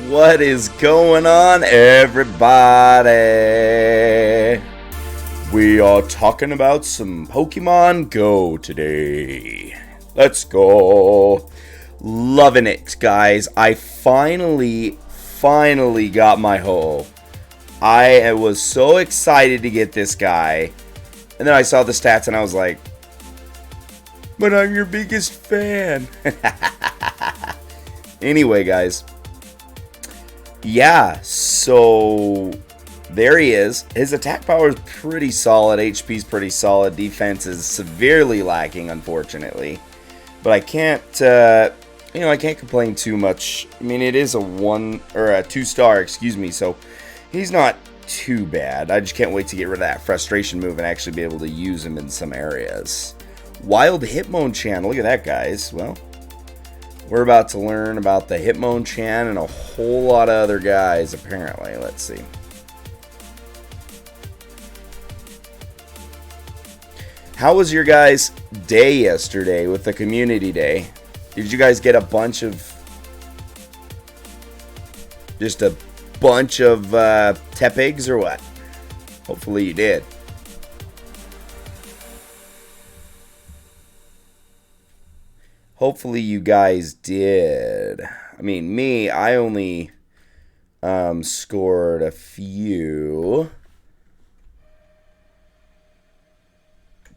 What is going on, everybody? We are talking about some Pokemon Go today. Let's go. Loving it, guys. I finally got my Ho. I was so excited to get this guy. And then I saw the stats and I was like, but I'm your biggest fan. Anyway, guys. Yeah, so there he is. His attack power is pretty solid. HP is pretty solid. Defense is severely lacking, unfortunately. But I can't, I can't complain too much. I mean, it is a 2-star, excuse me. So he's not too bad. I just can't wait to get rid of that frustration move and actually be able to use him in some areas. Wild Hitmonchan. Look at that, guys. Well, we're about to learn about the Hitmonchan and a whole lot of other guys, apparently. Let's see. How was your guys' day yesterday with the community day? Did you guys get a bunch of... just a bunch of Tepigs or what? Hopefully you did. Hopefully you guys did. I mean, me, I only scored a few.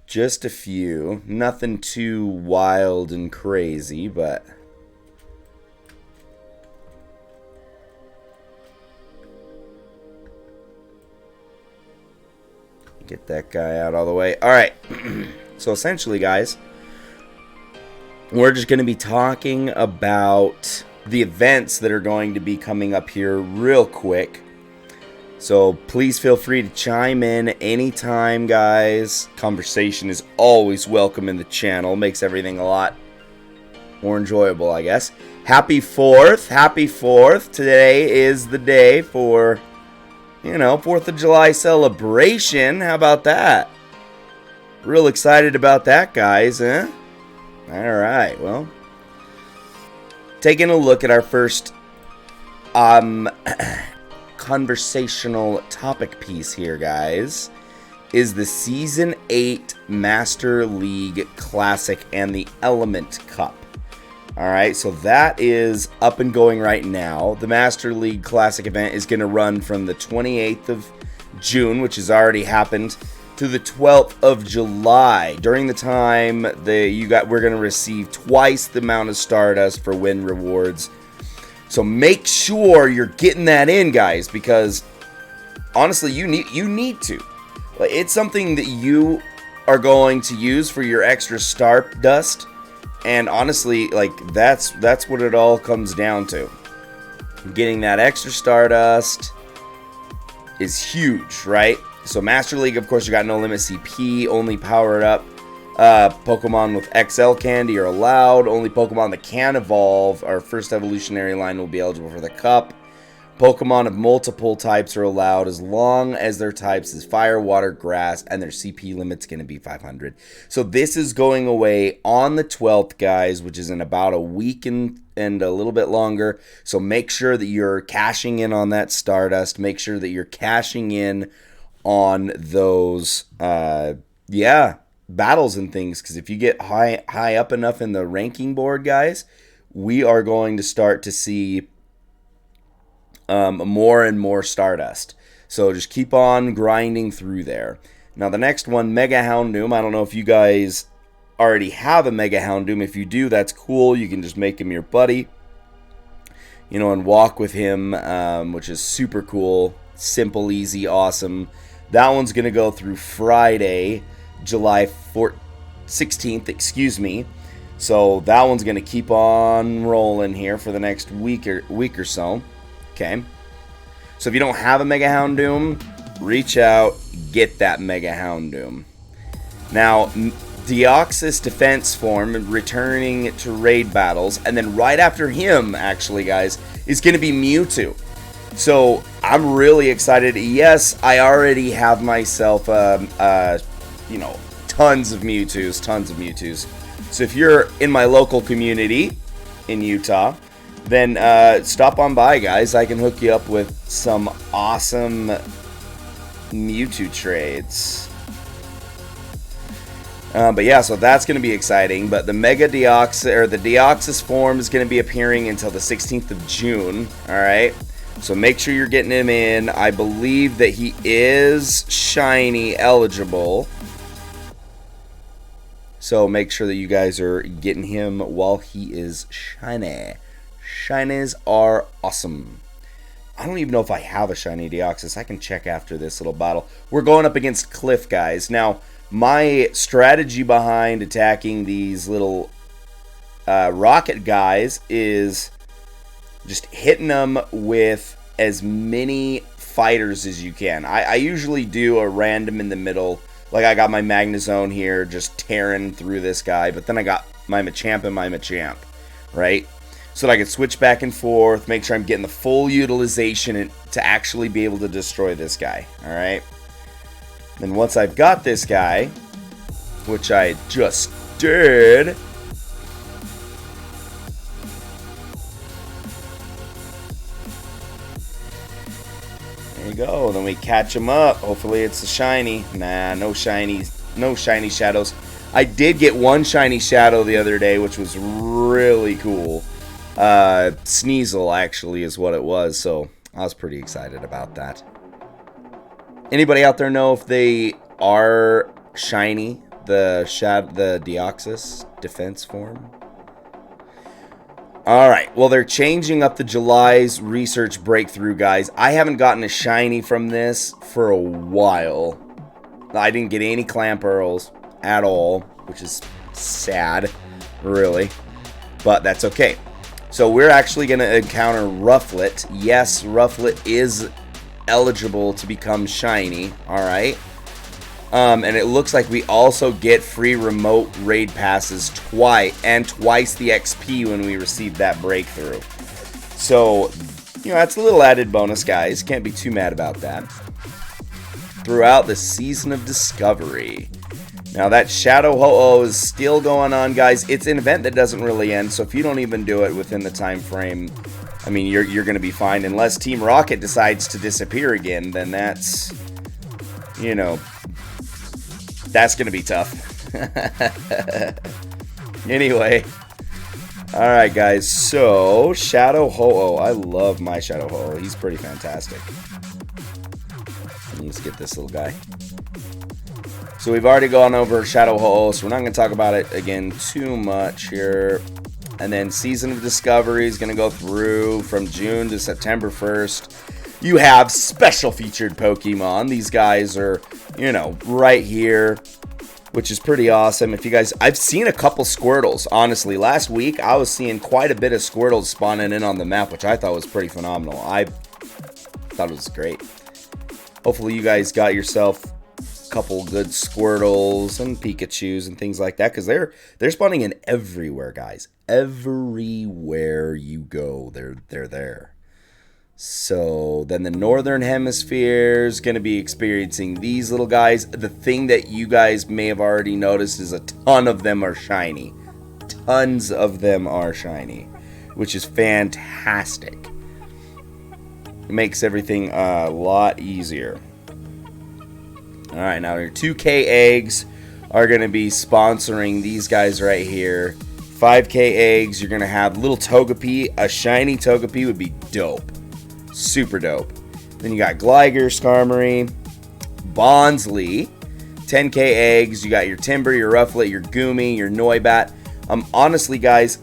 Just a few. Nothing too wild and crazy, but... get that guy out all the way. Alright. So essentially, guys, we're just going to be talking about the events that are going to be coming up here real quick. So please feel free to chime in anytime, guys. Conversation is always welcome in the channel. Makes everything a lot more enjoyable, I guess. Happy 4th. Happy 4th. Today is the day for, 4th of July celebration. How about that? Real excited about that, guys, huh? Alright, well, taking a look at our first conversational topic piece here, guys, is the Season 8 Master League Classic and the Element Cup. Alright, so that is up and going right now. The Master League Classic event is going to run from the 28th of June, which has already happened, to the 12th of July. During the time we're going to receive twice the amount of Stardust for win rewards. So make sure you're getting that in, guys, because honestly, you need to. Like, it's something that you are going to use for your extra Stardust, and honestly, like, that's what it all comes down to. Getting that extra Stardust is huge, right? So Master League, of course, you got no limit CP, only powered up Pokemon with XL Candy are allowed. Only Pokemon that can evolve, our first evolutionary line, will be eligible for the Cup. Pokemon of multiple types are allowed as long as their types is Fire, Water, Grass, and their CP limit's going to be 500. So this is going away on the 12th, guys, which is in about a week and a little bit longer. So make sure that you're cashing in on that Stardust. Make sure that you're cashing in on those battles and things, because if you get high up enough in the ranking board, guys, we are going to start to see more and more Stardust. So just keep on grinding through there. Now the next one, Mega Houndoom. I don't know if you guys already have a Mega Houndoom. If you do, that's cool. You can just make him your buddy, and walk with him, which is super cool. Simple, easy, awesome. That one's going to go through Friday, July 16th, excuse me. So that one's going to keep on rolling here for the next week or so. Okay. So if you don't have a Mega Houndoom, reach out, get that Mega Houndoom. Now, Deoxys Defense Form returning to raid battles, and then right after him, actually, guys, is going to be Mewtwo. So I'm really excited. Yes, I already have myself, tons of Mewtwo's. So if you're in my local community in Utah, then stop on by, guys. I can hook you up with some awesome Mewtwo trades. But yeah, so that's going to be exciting. But the Mega Deoxys, or the Deoxys form, is going to be appearing until the 16th of June. Alright, so make sure you're getting him in. I believe that he is shiny eligible. So make sure that you guys are getting him while he is shiny. Shinies are awesome. I don't even know if I have a shiny Deoxys. I can check after this little battle. We're going up against Cliff, guys. Now, my strategy behind attacking these little rocket guys is just hitting them with as many fighters as you can. I usually do a random in the middle. Like, I got my Magnezone here just tearing through this guy. But then I got my Machamp and my Machamp, right? So that I can switch back and forth, make sure I'm getting the full utilization to actually be able to destroy this guy, alright? Then once I've got this guy, which I just did, there you go. Then we catch him up. Hopefully it's a shiny. Nah, no shinies, no shiny shadows. I did get one shiny shadow the other day, which was really cool. Sneasel actually is what it was, so I was pretty excited about that. Anybody out there know if they are shiny, the Deoxys defense form? Alright, well, they're changing up the July's research breakthrough, guys. I haven't gotten a shiny from this for a while. I didn't get any Clamperls at all, which is sad, really. But that's okay. So we're actually going to encounter Rufflet. Yes, Rufflet is eligible to become shiny. Alright. And it looks like we also get free remote raid passes twice the XP when we receive that breakthrough. So, you know, that's a little added bonus, guys. Can't be too mad about that. Throughout the Season of Discovery. Now that Shadow Ho-Oh is still going on, guys. It's an event that doesn't really end, so if you don't even do it within the time frame, I mean, you're going to be fine. Unless Team Rocket decides to disappear again, then that's, you know, that's going to be tough. Anyway. Alright, guys. So, Shadow Ho-Oh. I love my Shadow Ho-Oh. He's pretty fantastic. Let's get this little guy. So, we've already gone over Shadow Ho-Oh, so we're not going to talk about it again too much here. And then Season of Discovery is going to go through from June to September 1st. You have special featured Pokemon. These guys are, you know, right here, which is pretty awesome. If you guys, I've seen a couple Squirtles, honestly. Last week, I was seeing quite a bit of Squirtles spawning in on the map, which I thought was pretty phenomenal. I thought it was great. Hopefully you guys got yourself a couple good Squirtles and Pikachus and things like that, because they're spawning in everywhere, guys. Everywhere you go, they're there. So then the Northern Hemisphere is going to be experiencing these little guys. The thing that you guys may have already noticed is a ton of them are shiny. Tons of them are shiny, which is fantastic. It makes everything a lot easier. Alright, now your 2K eggs are going to be sponsoring these guys right here. 5K eggs, you're going to have little Togepi. A shiny Togepi would be dope. Super dope. Then you got Gligar, Skarmory, Bonsly, 10K eggs. You got your Timber, your Rufflet, your Goomy, your Noibat. Honestly, guys,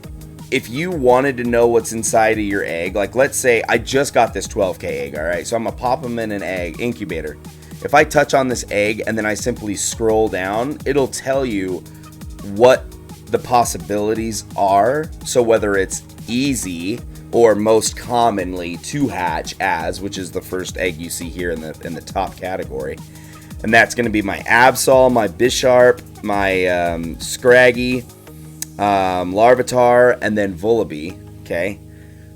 if you wanted to know what's inside of your egg, like let's say I just got this 12K egg, all right? So I'm going to pop them in an egg incubator. If I touch on this egg and then I simply scroll down, it'll tell you what the possibilities are. So whether it's easy or most commonly to hatch as, which is the first egg you see here in the top category. And that's going to be my Absol, my Bisharp, my Scraggy, Larvitar, and then Vullaby. Okay,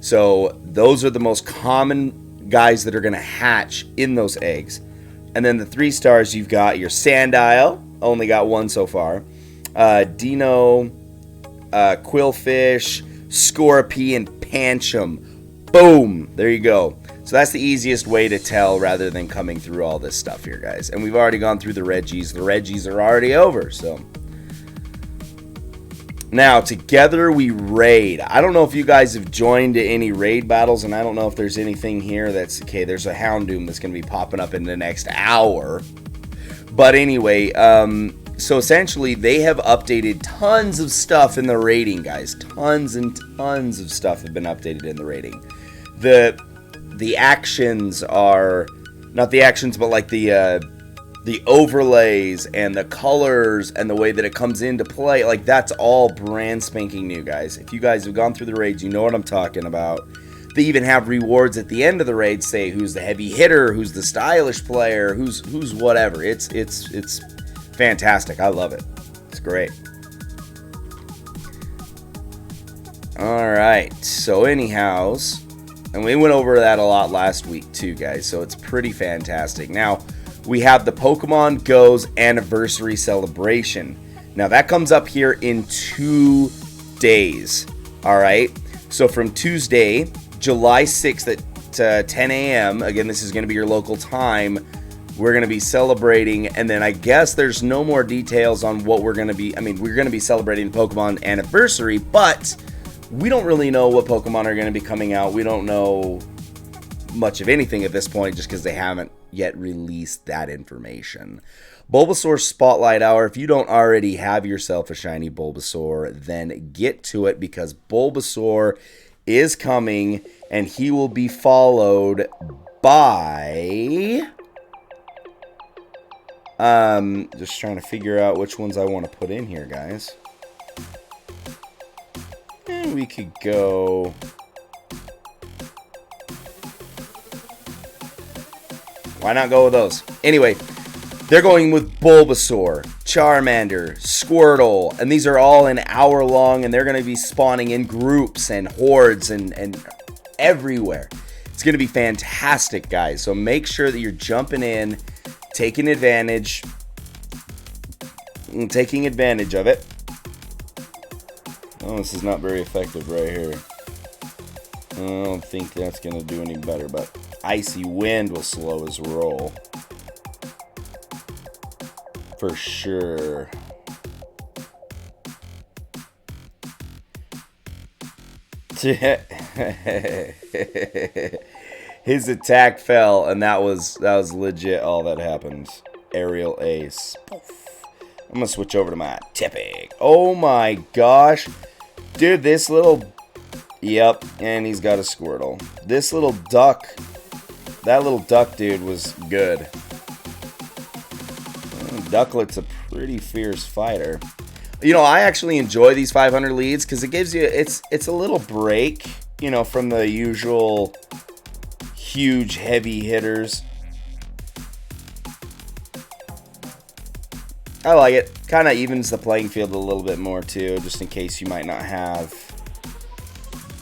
so those are the most common guys that are going to hatch in those eggs. And then the 3 stars, you've got your Sandile, only got one so far, Dino, Quillfish, Scorpy, and Pancham. Boom! There you go. So that's the easiest way to tell rather than coming through all this stuff here, guys. And we've already gone through the Reggies. The Reggies are already over, so. Now, together we raid. I don't know if you guys have joined any raid battles, and I don't know if there's anything here that's... Okay, there's a Houndoom that's going to be popping up in the next hour. But anyway, so essentially they have updated tons of stuff in the raiding, guys. Tons and tons of stuff have been updated in the raiding. The actions are... Not the actions, but like the overlays and the colors and the way that it comes into play, like that's all brand spanking new, guys. If you guys have gone through the raids, you know what I'm talking about. They even have rewards at the end of the raid, say who's the heavy hitter, who's the stylish player, who's whatever. It's fantastic. I love it. It's great. All right. So anyhows, and we went over that a lot last week too, guys. So it's pretty fantastic. Now, we have the Pokemon Go's anniversary celebration. Now, that comes up here in 2 days. All right. So from Tuesday, July 6th at 10 a.m., again, this is going to be your local time, we're going to be celebrating. And then I guess there's no more details on what we're going to be. I mean, we're going to be celebrating Pokemon anniversary, but we don't really know what Pokemon are going to be coming out. We don't know much of anything at this point just because they haven't yet released that information. Bulbasaur Spotlight Hour. If you don't already have yourself a shiny Bulbasaur, then get to it because Bulbasaur is coming and he will be followed by... just trying to figure out which ones I want to put in here, guys. And we could go... Why not go with those? Anyway, they're going with Bulbasaur, Charmander, Squirtle, and these are all an hour long, and they're going to be spawning in groups and hordes and everywhere. It's going to be fantastic, guys. So make sure that you're jumping in, taking advantage of it. Oh, this is not very effective right here. I don't think that's going to do any better, but Icy Wind will slow his roll. For sure. His attack fell, and that was legit all that happened. Aerial Ace. I'm going to switch over to my Tippig. Oh my gosh. Dude, this little... Yep, and he's got a Squirtle. This little duck... That little duck dude was good. Ducklet's a pretty fierce fighter. You know, I actually enjoy these 500 leads because it gives you... It's a little break, you know, from the usual huge heavy hitters. I like it. Kind of evens the playing field a little bit more too, just in case you might not have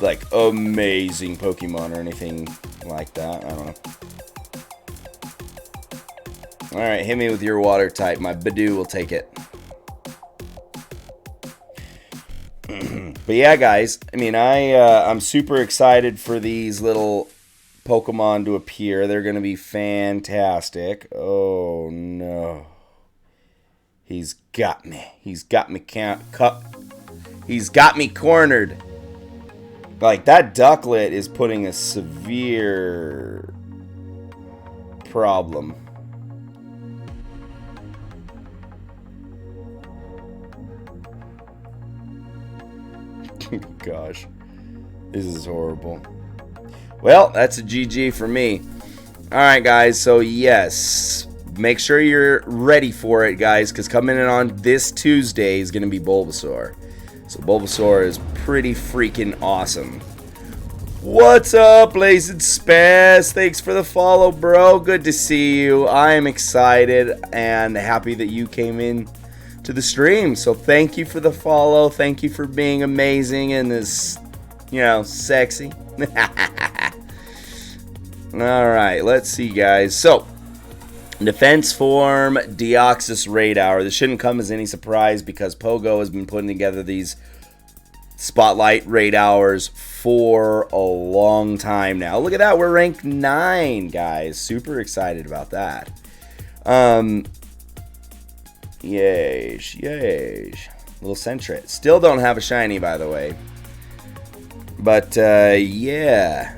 like amazing Pokemon or anything like that. I don't know. Alright, hit me with your water type. My Bidoof will take it. But yeah, guys, I mean, I'm super excited for these little Pokemon to appear. They're going to be fantastic. Oh, no. He's got me. He's got me He's got me cornered. Like, that Ducklet is putting a severe problem. Gosh. This is horrible. Well, that's a GG for me. Alright, guys. So, yes. Make sure you're ready for it, guys, because coming in on this Tuesday is going to be Bulbasaur. So Bulbasaur is pretty freaking awesome. What's up, Blazing Spaz? Thanks for the follow, bro. Good to see you. I am excited and happy that you came in to the stream. So thank you for the follow. Thank you for being amazing and this, you know, sexy. Alright, let's see, guys. So, Defense Form, Deoxys Raid Hour. This shouldn't come as any surprise because Pogo has been putting together these Spotlight raid hours for a long time now. Look at that. We're ranked 9, guys. Super excited about that. Yay. Little Sentret. Still don't have a shiny, by the way. But, yeah.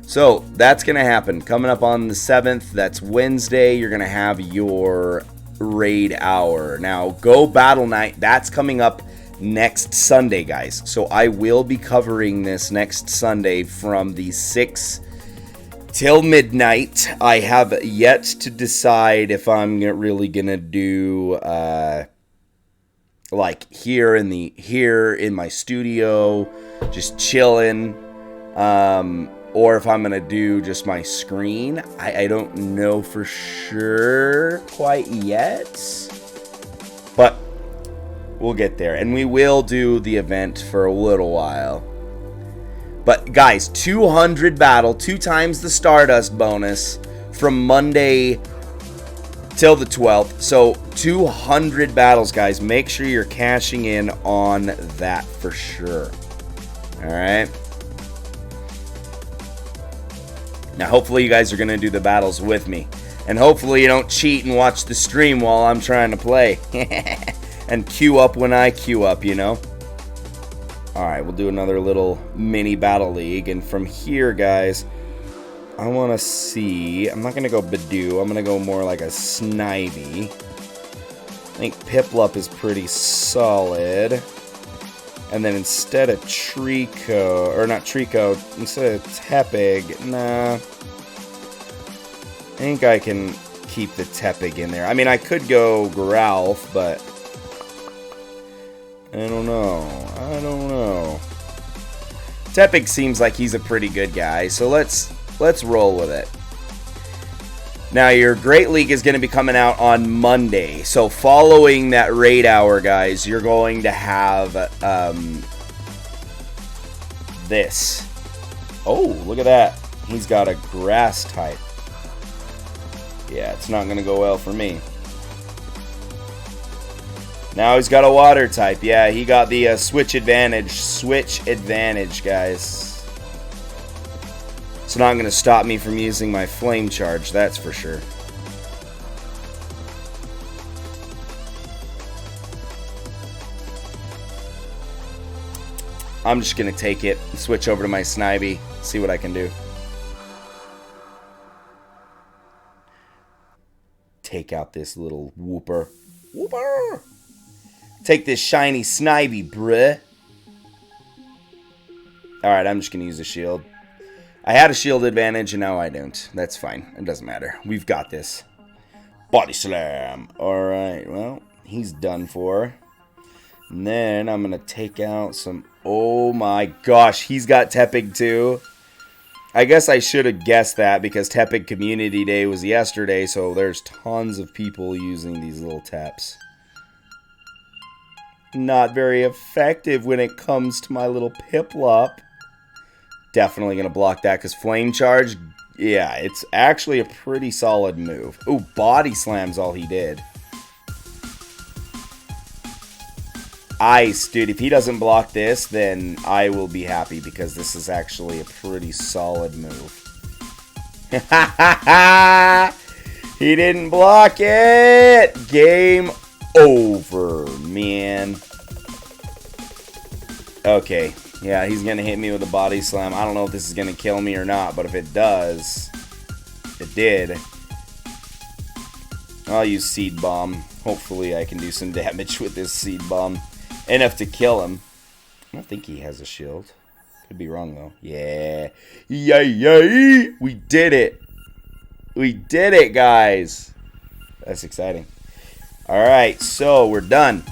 So, that's going to happen. Coming up on the 7th, that's Wednesday, you're going to have your raid hour. Now, Go Battle Night, that's coming up next Sunday, guys. So, I will be covering this next Sunday from the 6 till midnight. I have yet to decide if I'm really going to do, like, here in my studio, just chilling, or if I'm going to do just my screen. I don't know for sure quite yet. But we'll get there. And we will do the event for a little while. But guys, 200 battle, 2 times the Stardust bonus from Monday till the 12th. So 200 battles, guys. Make sure you're cashing in on that for sure. All right. Now, hopefully you guys are going to do the battles with me. And hopefully you don't cheat and watch the stream while I'm trying to play. And queue up when I queue up, you know. Alright, we'll do another little mini battle league. And from here, guys, I want to see... I'm not going to go Badoo. I'm going to go more like a Snivy. I think Piplup is pretty solid. And then instead of Trico... Or not Trico. Instead of Tepig... Nah. I think I can keep the Tepig in there. I mean, I could go Growlithe, but... I don't know. Tepig seems like he's a pretty good guy, so let's roll with it. Now, your Great League is going to be coming out on Monday. So, following that raid hour, guys, you're going to have this. Oh, look at that. He's got a grass type. Yeah, it's not going to go well for me. Now he's got a water type. Yeah, he got the switch advantage. Switch advantage, guys. It's not going to stop me from using my flame charge, that's for sure. I'm just going to take it and switch over to my Snivy. See what I can do. Take out this little Wooper. Wooper! Take this shiny Snivy, bruh. Alright, I'm just going to use a shield. I had a shield advantage, and now I don't. That's fine. It doesn't matter. We've got this. Body Slam. Alright, well, he's done for. And then I'm going to take out some... Oh my gosh, he's got Tepig too. I guess I should have guessed that because Tepig Community Day was yesterday, so there's tons of people using these little taps. Not very effective when it comes to my little Piplup. Definitely going to block that because Flame Charge, yeah, it's actually a pretty solid move. Ooh, Body Slam's all he did. Ice, dude. If he doesn't block this, then I will be happy because this is actually a pretty solid move. He didn't block it! Game over, man. Okay. Yeah, he's going to hit me with a Body Slam. I don't know if this is going to kill me or not, but if it does, it did. I'll use Seed Bomb. Hopefully I can do some damage with this Seed Bomb. Enough to kill him. I don't think he has a shield. Could be wrong, though. Yeah. Yay! We did it. We did it, guys. That's exciting. Alright, so we're done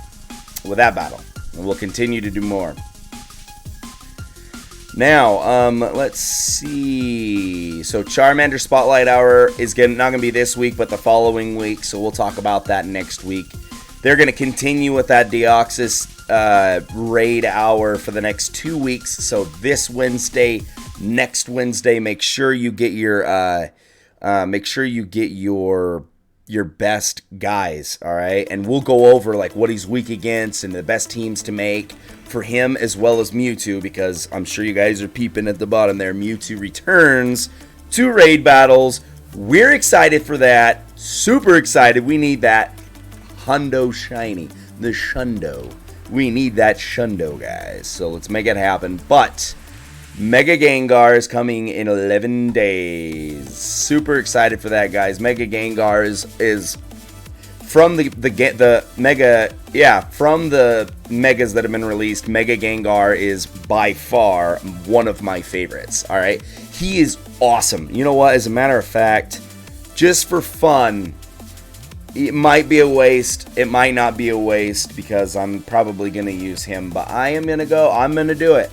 with that battle. And we'll continue to do more. Now, let's see. So Charmander Spotlight Hour is not going to be this week, but the following week. So we'll talk about that next week. They're going to continue with that Deoxys raid hour for the next 2 weeks. So this Wednesday, next Wednesday, make sure you get your best guys, all right? And we'll go over like what he's weak against and the best teams to make for him as well as Mewtwo, because I'm sure you guys are peeping at the bottom there. Mewtwo returns to raid battles. We're excited for that. Super excited. We need that Hundo Shiny, the Shundo. We need that Shundo, guys. So let's make it happen. But Mega Gengar is coming in 11 days. Super excited for that, guys. Mega Gengar is from the Mega, yeah, from the Megas that have been released. Mega Gengar is by far one of my favorites. All right, he is awesome. You know what? As a matter of fact, just for fun, it might be a waste. It might not be a waste because I'm probably gonna use him. But I'm gonna do it.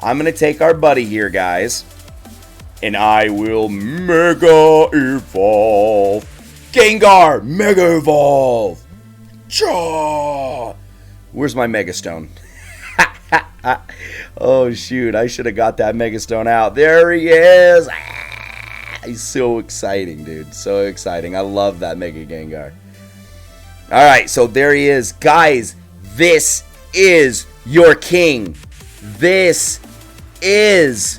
I'm going to take our buddy here, guys, and I will Mega Evolve. Gengar, Mega Evolve. Chaw! Where's my Mega Stone? Oh, shoot. I should have got that Mega Stone out. There he is. He's so exciting, dude. So exciting. I love that Mega Gengar. All right, so there he is. Guys, this is your king. This is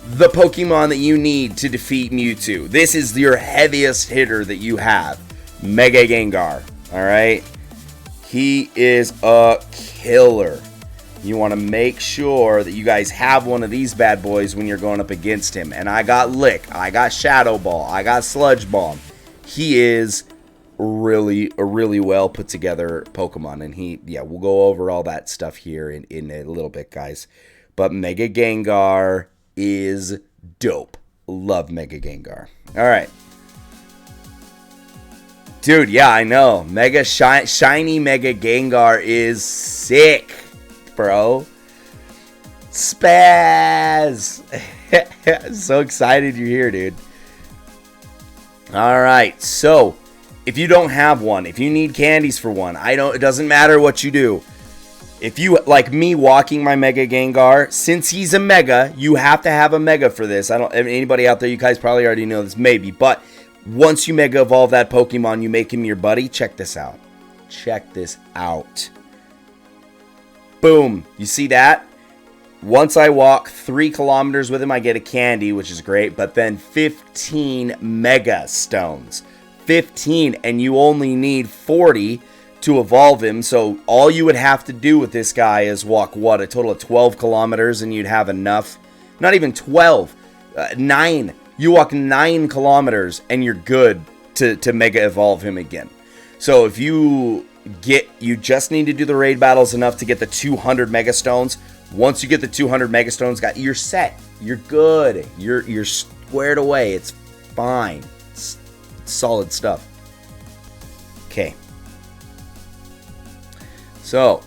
the Pokemon that you need to defeat Mewtwo. This is your heaviest hitter that you have. Mega Gengar. Alright? He is a killer. You want to make sure that you guys have one of these bad boys when you're going up against him. And I got Lick. I got Shadow Ball. I got Sludge Bomb. He is a really well put together Pokemon, and we'll go over all that stuff here in a little bit, guys. But Mega Gengar is dope. Love Mega Gengar. All right, dude. Yeah, I know. Shiny Mega Gengar is sick, bro. Spaz. So excited you're here, dude. All right, so if you don't have one, if you need candies for one, it doesn't matter what you do. If you, like me walking my Mega Gengar, since he's a Mega, you have to have a Mega for this. Anybody out there, you guys probably already know this, maybe. But once you Mega Evolve that Pokemon, you make him your buddy. Check this out. Check this out. Boom. You see that? Once I walk 3 kilometers with him, I get a candy, which is great. But then 15 Mega Stones. 15, and you only need 40 to evolve him. So all you would have to do with this guy is walk, what, a total of 12 kilometers, and you'd have enough. Not even 12. 9. You walk 9 kilometers, and you're good to Mega Evolve him again. So if you just need to do the raid battles enough to get the 200 Mega Stones. Once you get the 200 Mega Stones, you're set. You're good. You're squared away. It's fine. It's solid stuff. Okay. So,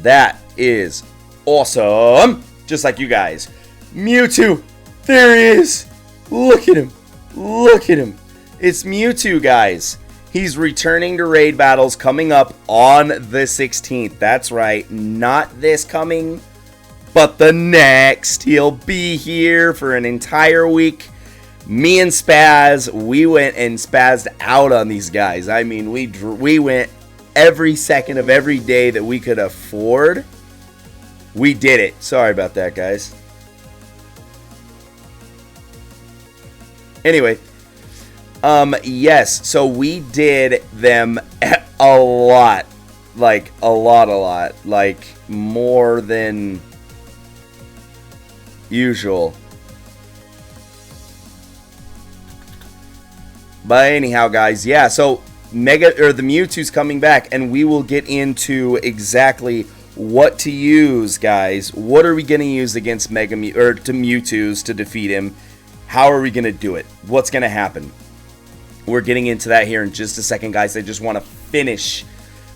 that is awesome. Just like you guys. Mewtwo. There he is. Look at him. Look at him. It's Mewtwo, guys. He's returning to raid battles coming up on the 16th. That's right. Not this coming, but the next. He'll be here for an entire week. Me and Spaz, we went and spazzed out on these guys. I mean, we went every second of every day that we could afford. We did it. Sorry about that, guys. Anyway, yes, so we did them a lot. Like, a lot. Like, more than usual. But anyhow, guys, yeah, so the Mewtwo's coming back, and we will get into exactly what to use, guys. What are we going to use against Mewtwo's to defeat him? How are we going to do it? What's going to happen? We're getting into that here in just a second, guys. I just want to finish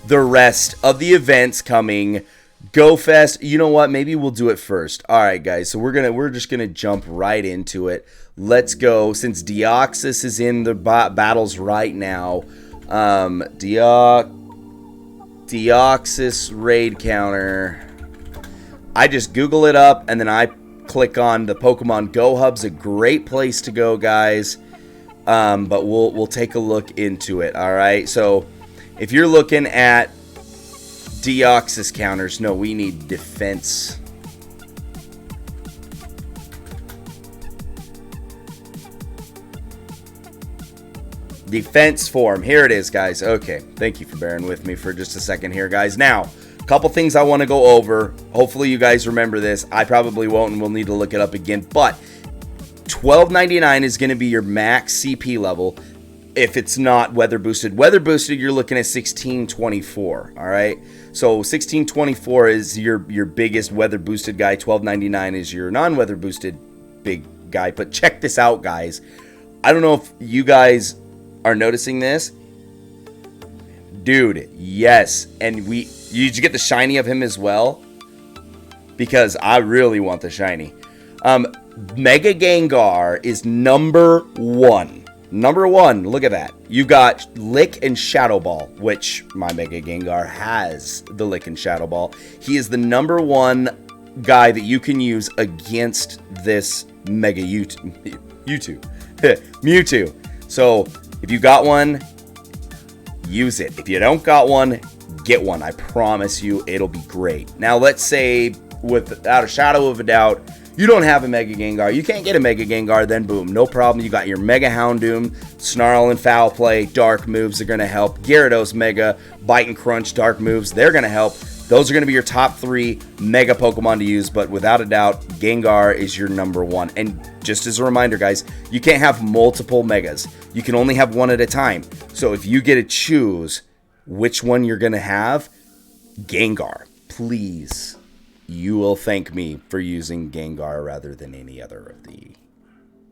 the rest of the events coming. Go Fest. You know what? Maybe we'll do it first. All right, guys. So we're just gonna jump right into it. Let's go. Since Deoxys is in the battles right now, Deoxys raid counter. I just Google it up and then I click on the Pokemon Go Hub's a great place to go, guys. but we'll take a look into it. All right, so if you're looking at Deoxys counters, no, we need defense. Defense form. Here it is, guys. Okay, thank you for bearing with me for just a second here, guys. Now, a couple things I want to go over. Hopefully you guys remember this. I probably won't, and we'll need to look it up again. But $12.99 is going to be your max CP level if it's not weather boosted. Weather boosted, you're looking at 1624. All right, so 1624 is your biggest weather boosted guy. $12.99 is your non-weather boosted big guy. But check this out, guys. I don't know if you guys are noticing this, dude. Yes, and you get the shiny of him as well, because I really want the shiny. Mega Gengar is number one. Look at that. You got Lick and Shadow Ball, which my Mega Gengar has the Lick and Shadow Ball. He is the number one guy that you can use against this Mega Mewtwo. So if you got one, use it. If you don't got one, get one. I promise you it'll be great. Now, let's say, without a shadow of a doubt, you don't have a Mega Gengar. You can't get a Mega Gengar, then boom, no problem. You got your Mega Houndoom, Snarl and Foul Play, Dark moves are going to help. Gyarados Mega, Bite and Crunch, Dark moves, they're going to help. Those are going to be your top 3 Mega Pokemon to use, but without a doubt, Gengar is your number one. And just as a reminder, guys, you can't have multiple Megas. You can only have one at a time. So if you get to choose which one you're going to have, Gengar, please, you will thank me for using Gengar rather than any other of the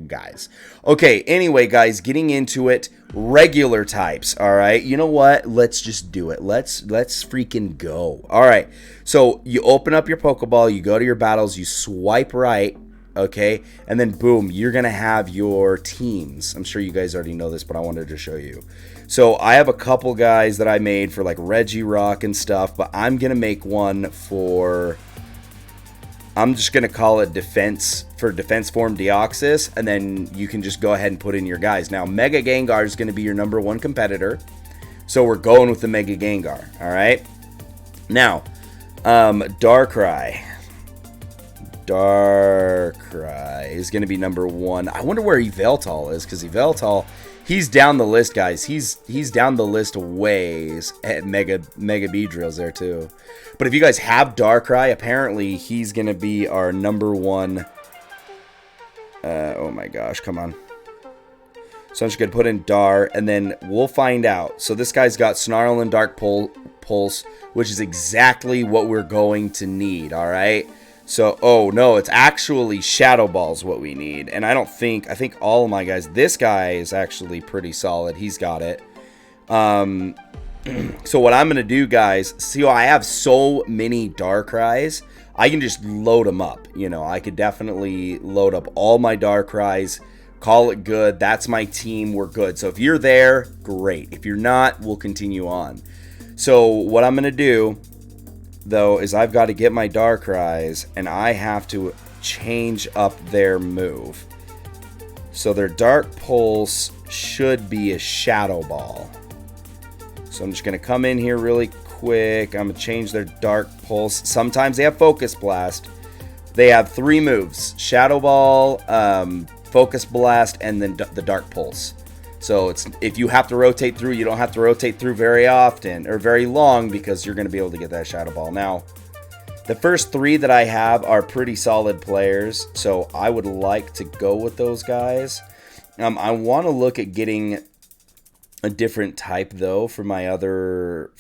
guys. Okay, anyway, guys, getting into it, regular types. All right, you know what, let's just do it. Let's freaking go. All right, so you open up your Pokeball, you go to your battles, you swipe right, okay, and then boom, you're gonna have your teams. I'm sure you guys already know this, but I wanted to show you. So I have a couple guys that I made for like Regirock and stuff, but I'm gonna make one for, I'm just going to call it defense form Deoxys, and then you can just go ahead and put in your guys. Now, Mega Gengar is going to be your number one competitor, so we're going with the Mega Gengar, all right? Now, Darkrai is going to be number one. I wonder where Yveltal is, because Yveltal, he's down the list, guys. He's down the list a ways at Mega Beedrill's there, too. But if you guys have Darkrai, apparently he's going to be our number one. Oh my gosh, come on. So I'm just going to put in Dar, and then we'll find out. So this guy's got Snarl and Dark Pulse, which is exactly what we're going to need, all right? So, oh no, it's actually Shadow Ball's what we need. And I think all of my guys, this guy is actually pretty solid. He's got it. So what I'm going to do, guys, see, I have so many Darkrai's, I can just load them up. You know, I could definitely load up all my Darkrai's, call it good. That's my team. We're good. So if you're there, great. If you're not, we'll continue on. So what I'm going to do, though, is I've got to get my Darkrai's, and I have to change up their move. So their Dark Pulse should be a Shadow Ball. So I'm just going to come in here really quick. I'm going to change their Dark Pulse. Sometimes they have Focus Blast. They have 3 moves. Shadow Ball, Focus Blast, and then the Dark Pulse. So it's, if you have to rotate through, you don't have to rotate through very often or very long, because you're going to be able to get that Shadow Ball. Now, the first 3 that I have are pretty solid players, so I would like to go with those guys. I want to look at getting a different type, though, for my other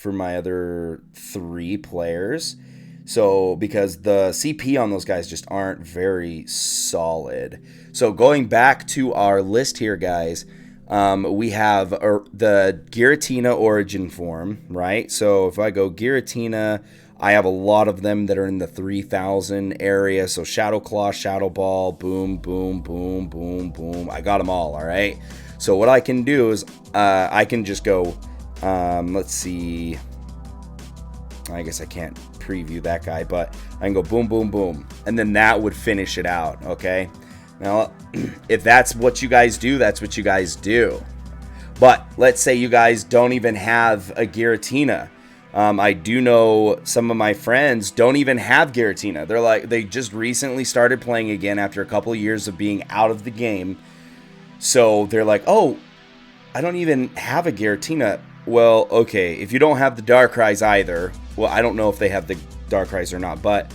3 players. So, because the CP on those guys just aren't very solid. So, going back to our list here, guys, we have the Giratina origin form, right? So, if I go Giratina, I have a lot of them that are in the 3,000 area. So, Shadow Claw, Shadow Ball, boom, boom, boom, boom, boom. I got them all right? So what I can do is I can just go, let's see, I guess I can't preview that guy, but I can go boom, boom, boom, and then that would finish it out, okay? Now, if that's what you guys do, that's what you guys do. But let's say you guys don't even have a Giratina. I do know some of my friends don't even have Giratina. They're like, they just recently started playing again after a couple of years of being out of the game. So they're like, oh, I don't even have a Giratina. Well, okay, if you don't have the Darkrai's either, well, I don't know if they have the Darkrai's or not, but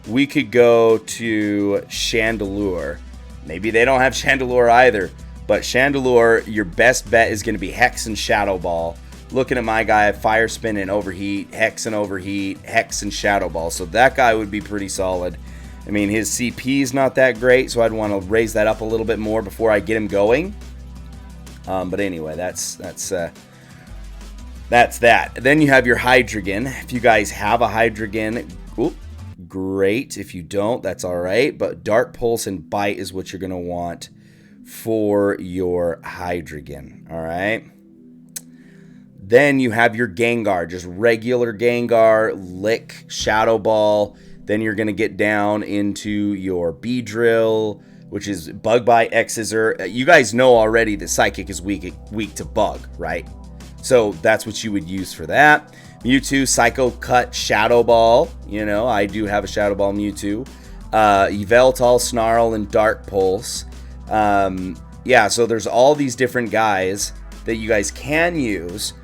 we could go to Chandelure. Maybe they don't have Chandelure either, but Chandelure, your best bet is going to be Hex and Shadow Ball. Looking at my guy, Fire Spin and Overheat, Hex and Overheat, Hex and Shadow Ball. So that guy would be pretty solid. I mean, his CP is not that great, so I'd want to raise that up a little bit more before I get him going. But anyway, that's that. Then you have your Hydreigon. If you guys have a Hydreigon, great. If you don't, that's all right. But Dark Pulse and Bite is what you're going to want for your Hydreigon. All right. Then you have your Gengar, just regular Gengar, Lick, Shadow Ball. Then you're going to get down into your Beedrill, which is Bug Bite, X-Scissor. You guys know already that Psychic is weak to Bug, right? So that's what you would use for that. Mewtwo, Psycho Cut, Shadow Ball. You know, I do have a Shadow Ball Mewtwo. Yveltal, Snarl, and Dark Pulse. Yeah, so there's all these different guys that you guys can use.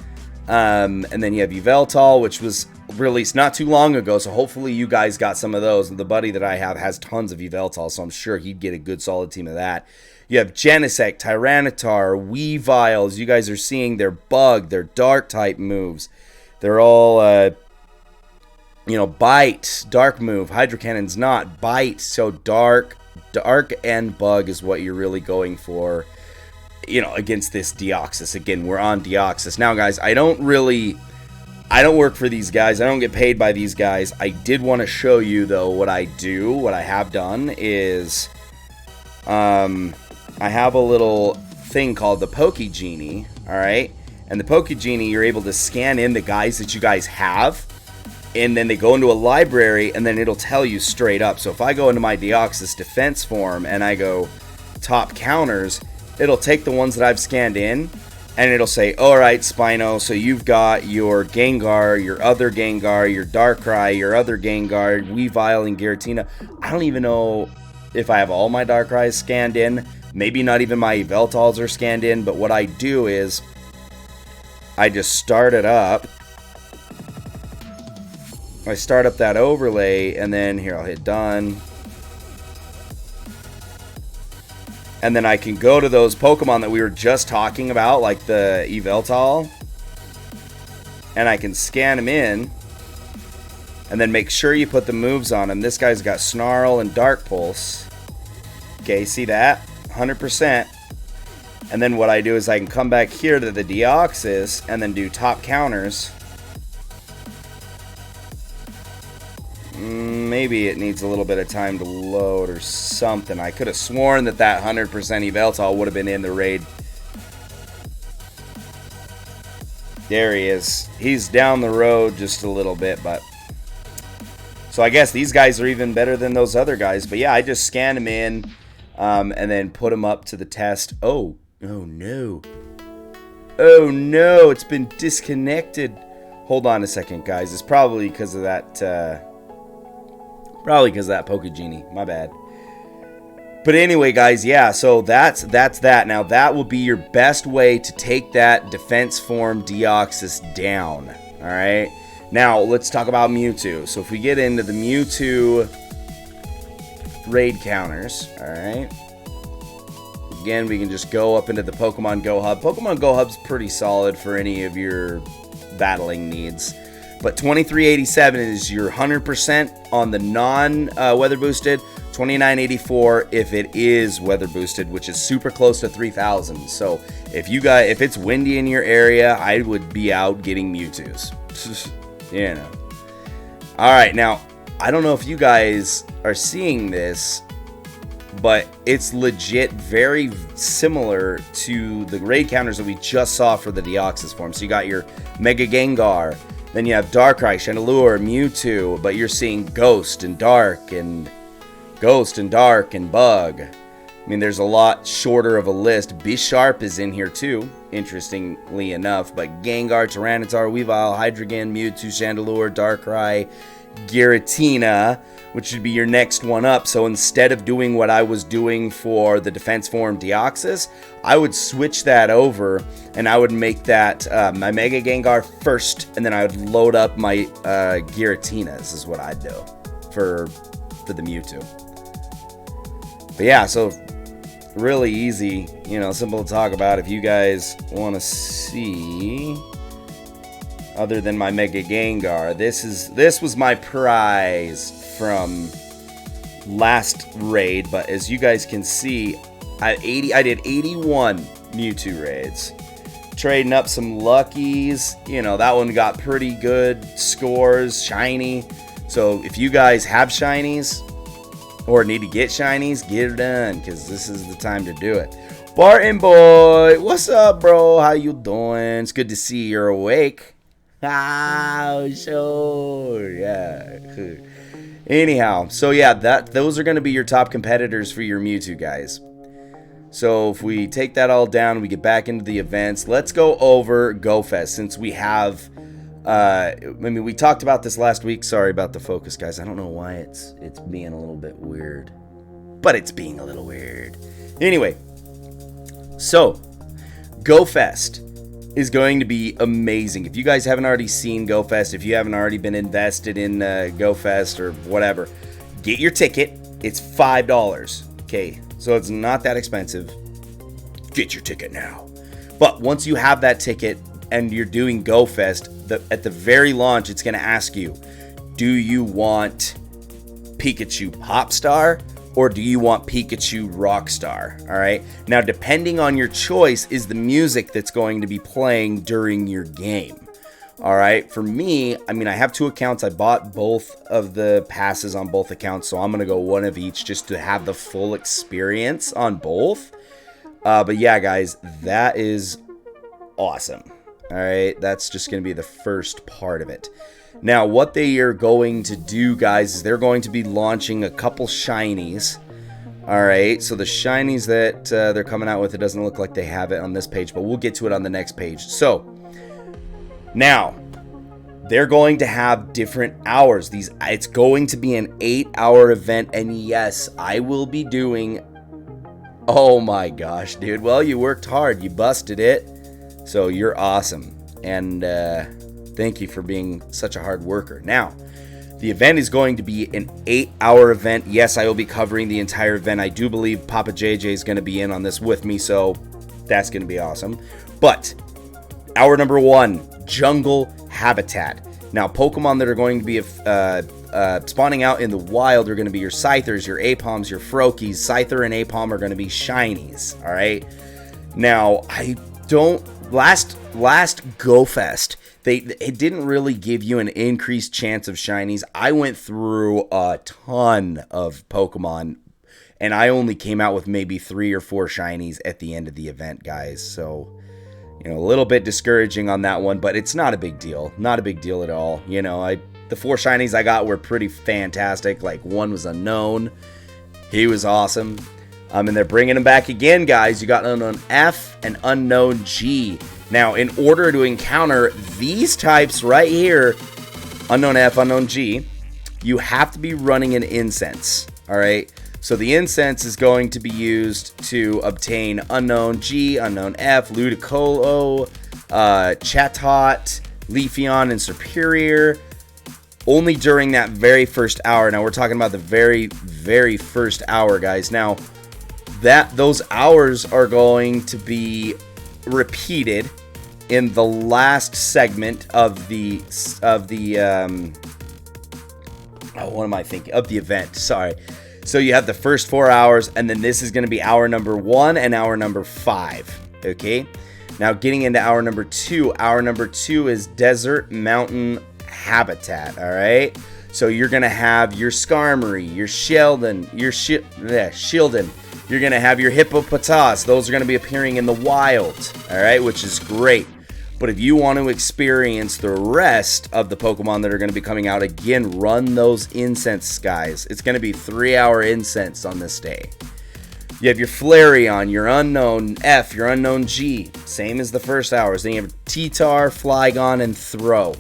And then you have Yveltal, which was released not too long ago, so hopefully you guys got some of those. And the buddy that I have has tons of Yveltal, so I'm sure he'd get a good solid team of that. You have Genesect, Tyranitar, Weavile. As you guys are seeing, their Bug, their Dark type moves. They're all, Bite, Dark move. Hydro Cannon's not. Bite, so Dark and Bug is what you're really going for, against this Deoxys. Again, we're on Deoxys. Now, guys, I don't work for these guys. I don't get paid by these guys. I did want to show you, though, what I have done is, I have a little thing called the Poke Genie, all right? And the Poke Genie, you're able to scan in the guys that you guys have, and then they go into a library, and then it'll tell you straight up. So if I go into my Deoxys defense form, and I go top counters, it'll take the ones that I've scanned in, and it'll say, all right, Spino, so you've got your Gengar, your other Gengar, your Darkrai, your other Gengar, Weavile, and Giratina. I don't even know if I have all my Darkrai's scanned in. Maybe not even my Yveltals are scanned in, but what I do is I just start it up. I start up that overlay, and then here, I'll hit done. And then I can go to those Pokemon that we were just talking about, like the Yveltal, and I can scan them in, and then make sure you put the moves on him. This guy's got Snarl and Dark Pulse. Okay, see that? 100%. And then what I do is I can come back here to the Deoxys and then do top counters. Maybe it needs a little bit of time to load or something. I could have sworn that 100% Yveltal would have been in the raid. There he is. He's down the road just a little bit, but... So I guess these guys are even better than those other guys. But yeah, I just scanned them in and then put them up to the test. Oh no. Oh no, it's been disconnected. Hold on a second, guys. It's probably because of that... Probably because of that Poke Genie. My bad. But anyway, guys, yeah, so that's that. Now, that will be your best way to take that defense form Deoxys down. All right? Now, let's talk about Mewtwo. So, if we get into the Mewtwo raid counters, all right? Again, we can just go up into the Pokemon Go Hub. Pokemon Go Hub's pretty solid for any of your battling needs. But 2387 is your 100% on the non-weather boosted. 2984 if it is weather boosted, which is super close to 3000. So if it's windy in your area, I would be out getting Mewtwo's. All right, now I don't know if you guys are seeing this, but it's legit very similar to the raid counters that we just saw for the Deoxys form. So you got your Mega Gengar. Then you have Darkrai, Chandelure, Mewtwo, but you're seeing Ghost and Dark and Bug. I mean, there's a lot shorter of a list. Bisharp is in here too, interestingly enough. But Gengar, Tyranitar, Weavile, Hydreigon, Mewtwo, Chandelure, Darkrai, Giratina, which should be your next one up. So instead of doing what I was doing for the defense form Deoxys, I would switch that over and I would make that my Mega Gengar first, and then I would load up my Giratinas is what I'd do for the Mewtwo. But yeah, so really easy, you know, simple to talk about. If you guys want to see, other than my Mega Gengar, this was my prize from last raid. But as you guys can see, I did 81 Mewtwo raids, trading up some luckies. You know, that one got pretty good scores, shiny. So if you guys have shinies or need to get shinies, get it done, because this is the time to do it. Barton boy, what's up, bro? How you doing? It's good to see you're awake. Oh, sure, yeah. Anyhow, so yeah, those are going to be your top competitors for your Mewtwo, guys. So if we take that all down, we get back into the events. Let's go over GoFest, since we have... I mean, we talked about this last week. Sorry about the focus, guys. I don't know why it's being a little bit weird, but it's being a little weird. Anyway, so GoFest is going to be amazing. If you guys haven't already seen GoFest, if you haven't already been invested in GoFest or whatever, get your ticket. It's $5. Okay, so it's not that expensive. Get your ticket now. But once you have that ticket and you're doing GoFest, at the very launch, it's going to ask you, do you want Pikachu Popstar or do you want Pikachu Rockstar? All right. Now, depending on your choice is the music that's going to be playing during your game. All right. For me, I mean, I have 2 accounts. I bought both of the passes on both accounts, so I'm going to go one of each just to have the full experience on both. But yeah, guys, that is awesome. All right, that's just going to be the first part of it. Now, what they are going to do, guys, is they're going to be launching a couple shinies. All right, so the shinies that they're coming out with, it doesn't look like they have it on this page, but we'll get to it on the next page. So, now, they're going to have different hours. It's going to be an 8-hour event, and yes, I will be doing... Oh my gosh, dude. Well, you worked hard. You busted it. So you're awesome, and thank you for being such a hard worker. Now, the event is going to be an 8-hour event. Yes, I will be covering the entire event. I do believe Papa JJ is going to be in on this with me, so that's going to be awesome. But hour number 1, Jungle Habitat. Now, Pokemon that are going to be spawning out in the wild are going to be your Scythers, your Apoms, your Froakies. Scyther and Apom are going to be shinies, all right? Now, Last GoFest, it didn't really give you an increased chance of shinies. I went through a ton of Pokemon, and I only came out with maybe 3 or 4 shinies at the end of the event, guys. So, you know, a little bit discouraging on that one, but it's not a big deal. Not a big deal at all. You know, the 4 shinies I got were pretty fantastic. Like, one was unknown. He was awesome. And they're bringing them back again, guys. You got Unknown F and Unknown G. Now, in order to encounter these types right here, Unknown F, Unknown G, you have to be running an incense, all right? So the incense is going to be used to obtain Unknown G, Unknown F, Ludicolo, Chatot, Leafeon, and Superior, only during that very first hour. Now, we're talking about the very, very first hour, guys. Now, those hours are going to be repeated in the last segment of the event. Sorry. So you have the first 4 hours, and then this is going to be hour number 1 and hour number 5. Okay. Now getting into hour number 2. Hour number 2 is Desert Mountain Habitat. All right. So you're going to have your Skarmory, your Shieldon, Shieldon. You're going to have your Hippopotas. Those are going to be appearing in the wild, all right, which is great. But if you want to experience the rest of the Pokemon that are going to be coming out, again, run those incense, guys. It's going to be 3-hour incense on this day. You have your Flareon, your Unknown F, your Unknown G. Same as the first hours. Then you have T-Tar, Flygon, and Throw.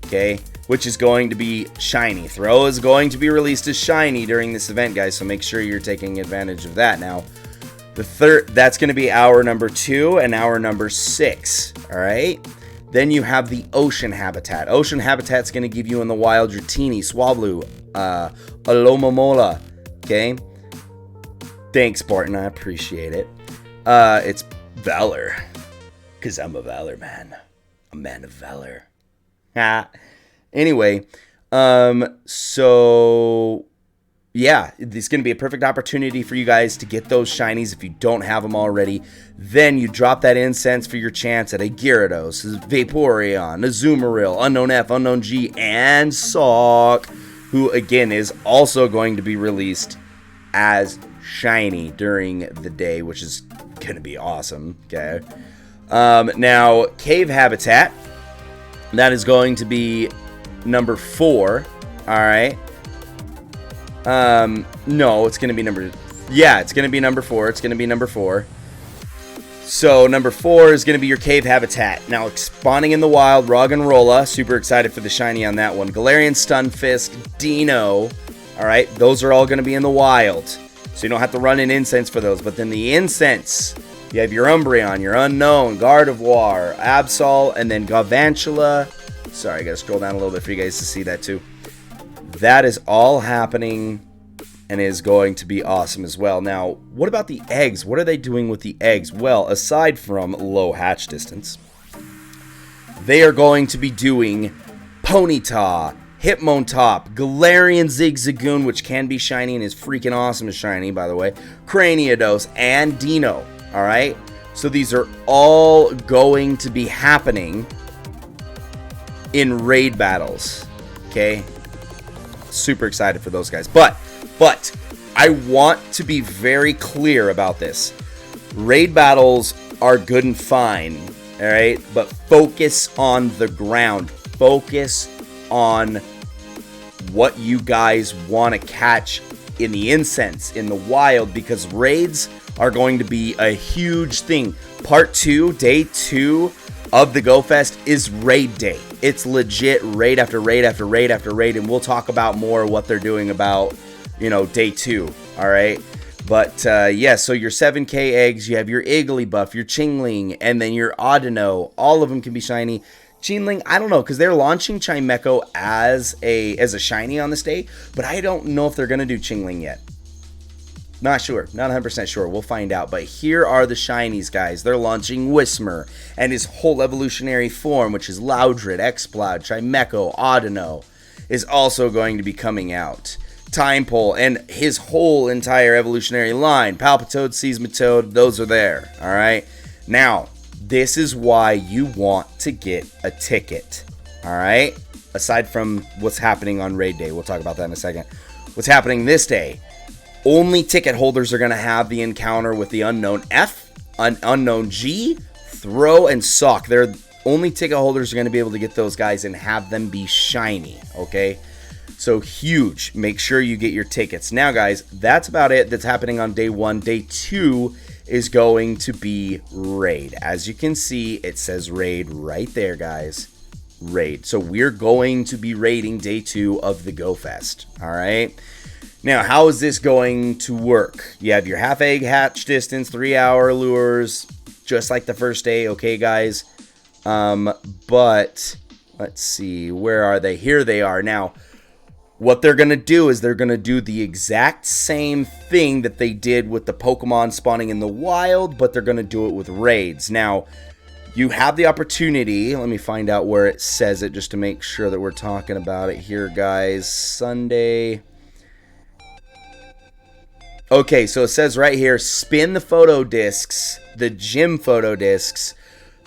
Okay, which is going to be shiny. Throw is going to be released as shiny during this event, guys, so make sure you're taking advantage of that. Now, that's going to be hour number 2 and hour number 6, all right? Then you have the Ocean Habitat. Ocean Habitat's going to give you in the wild your Teeny, Swablu, Alomomola, okay? Thanks, Barton, I appreciate it. It's Valor, because I'm a Valor man. A man of Valor. Anyway, so yeah, this is going to be a perfect opportunity for you guys to get those shinies if you don't have them already. Then you drop that incense for your chance at a Gyarados, a Vaporeon, a Azumarill, Unknown F, Unknown G, and Sock, who again is also going to be released as shiny during the day, which is going to be awesome. Okay. Now, Cave Habitat. That is going to be number 4. All right. No, it's going to be it's going to be number 4. It's going to be number 4. So number 4 is going to be your Cave Habitat. Now, spawning in the wild, Roggenrola. Super excited for the shiny on that one. Galarian Stunfisk, Dino. All right. Those are all going to be in the wild. So you don't have to run in incense for those. But then the incense, you have your Umbreon, your Unknown, Gardevoir, Absol, and then Galvantula. Sorry, I got to scroll down a little bit for you guys to see that too. That is all happening and is going to be awesome as well. Now, what about the eggs? What are they doing with the eggs? Well, aside from low hatch distance, they are going to be doing Ponyta, Hitmontop, Galarian Zigzagoon, which can be shiny and is freaking awesome as shiny, by the way, Craniados, and Dino. All right? So these are all going to be happening in raid battles. Okay? Super excited for those guys. But I want to be very clear about this. Raid battles are good and fine, all right? But focus on the ground. Focus on what you guys want to catch in the incense, in the wild, because raids are going to be a huge thing. Part 2, day 2 of the Go Fest is raid day. It's legit raid after raid after raid after raid, and we'll talk about more what they're doing about, day 2, all right? But, yeah, so your 7K eggs, you have your Igglybuff, your Chingling, and then your Audino. All of them can be shiny. Chingling, I don't know, because they're launching Chimecho as a shiny on this day, but I don't know if they're going to do Chingling yet. Not sure. Not 100% sure. We'll find out. But here are the shinies, guys. They're launching Whismur and his whole evolutionary form, which is Loudred, Exploud, Chimecho, Audino, is also going to be coming out. Timepole and his whole entire evolutionary line. Palpitoad, Seismitoad, those are there. All right. Now, this is why you want to get a ticket. All right. Aside from what's happening on raid day, we'll talk about that in a second. What's happening this day? Only ticket holders are going to have the encounter with the Unknown F, Unknown G, Throw, and Sock. They're only ticket holders are going to be able to get those guys and have them be shiny, okay? So huge. Make sure you get your tickets. Now, guys, that's about it. That's happening on day 1. Day 2 is going to be raid. As you can see, it says raid right there, guys. Raid. So we're going to be raiding day 2 of the Go Fest, all right? Now, how is this going to work? You have your half egg hatch distance, 3-hour lures, just like the first day, okay, guys? But let's see, where are they? Here they are. Now, what they're going to do is they're going to do the exact same thing that they did with the Pokemon spawning in the wild, but they're going to do it with raids. Now, you have the opportunity, let me find out where it says it just to make sure that we're talking about it here, guys. Sunday. Okay, so it says right here, spin the photo discs, the gym photo discs,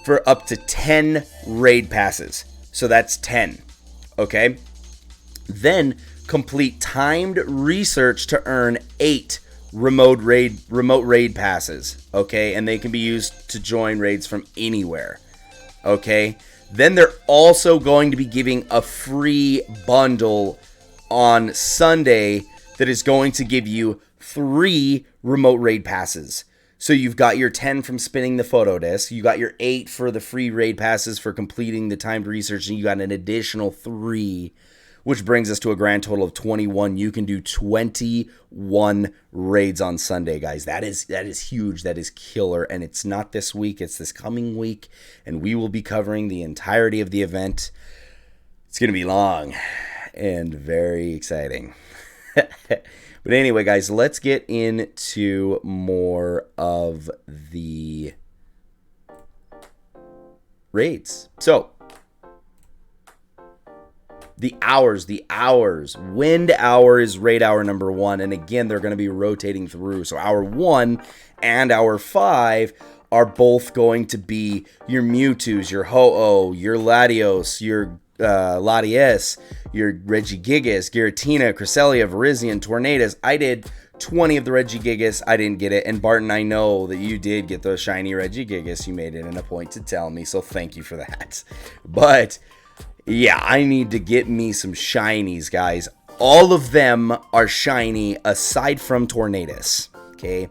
for up to 10 raid passes. So that's 10, okay? Then complete timed research to earn 8 remote raid passes, okay? And they can be used to join raids from anywhere, okay? Then they're also going to be giving a free bundle on Sunday that is going to give you 3 remote raid passes. So you've got your 10 from spinning the photo disc, you got your 8 for the free raid passes for completing the timed research, and you got an additional 3, which brings us to a grand total of 21. You can do 21 raids on Sunday, guys. That is huge. That is killer. And it's not this week. It's this coming week. And we will be covering the entirety of the event. It's going to be long and very exciting. But anyway, guys, let's get into more of the raids. So, the hours, wind hour is raid hour number 1, and again, they're going to be rotating through. So hour 1 and hour 5 are both going to be your Mewtwo's, your Ho-Oh, your Latios, your Latias, your Regigigas, Giratina, Cresselia, Virizion, Tornadus. I did 20 of the Regigigas. I didn't get it. And Barton, I know that you did get the shiny Regigigas. You made it in a point to tell me, so thank you for that. But yeah, I need to get me some shinies, guys. All of them are shiny aside from Tornadus, okay?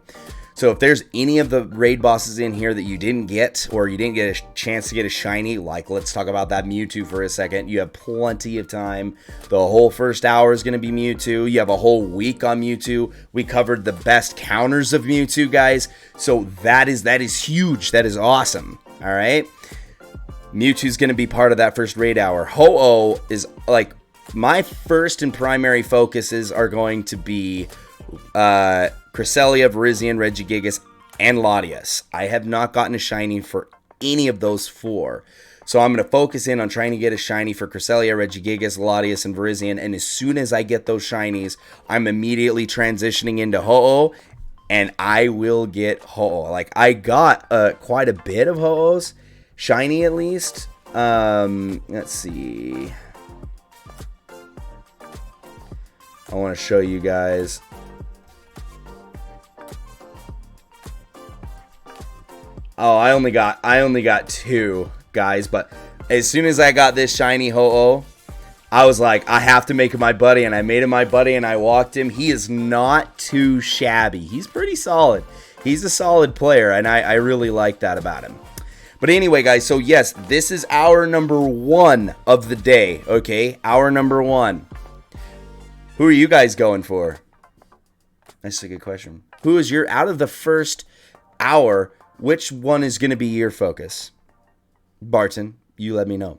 So if there's any of the raid bosses in here that you didn't get, or you didn't get a chance to get a shiny, like let's talk about that Mewtwo for a second. You have plenty of time. The whole first hour is going to be Mewtwo. You have a whole week on Mewtwo. We covered the best counters of Mewtwo, guys. So that is huge. That is awesome. All right. Mewtwo's going to be part of that first raid hour. Ho-Oh is like my first and primary focuses are going to be Cresselia, Virizion, Regigigas, and Latias. I have not gotten a shiny for any of those 4. So I'm going to focus in on trying to get a shiny for Cresselia, Regigigas, Latias, and Virizion. And as soon as I get those shinies, I'm immediately transitioning into Ho-Oh, and I will get Ho-Oh. Like, I got quite a bit of Ho-Ohs, shiny at least. Let's see. I want to show you guys. Oh, I only got 2, guys, but as soon as I got this shiny Ho-Oh, I was like, I have to make him my buddy, and I made him my buddy, and I walked him. He is not too shabby. He's pretty solid. He's a solid player, and I really like that about him. But anyway, guys, so yes, this is hour number 1 of the day, okay? Hour number 1. Who are you guys going for? That's a good question. Who is your, out of the first hour, which one is going to be your focus? Barton, you let me know.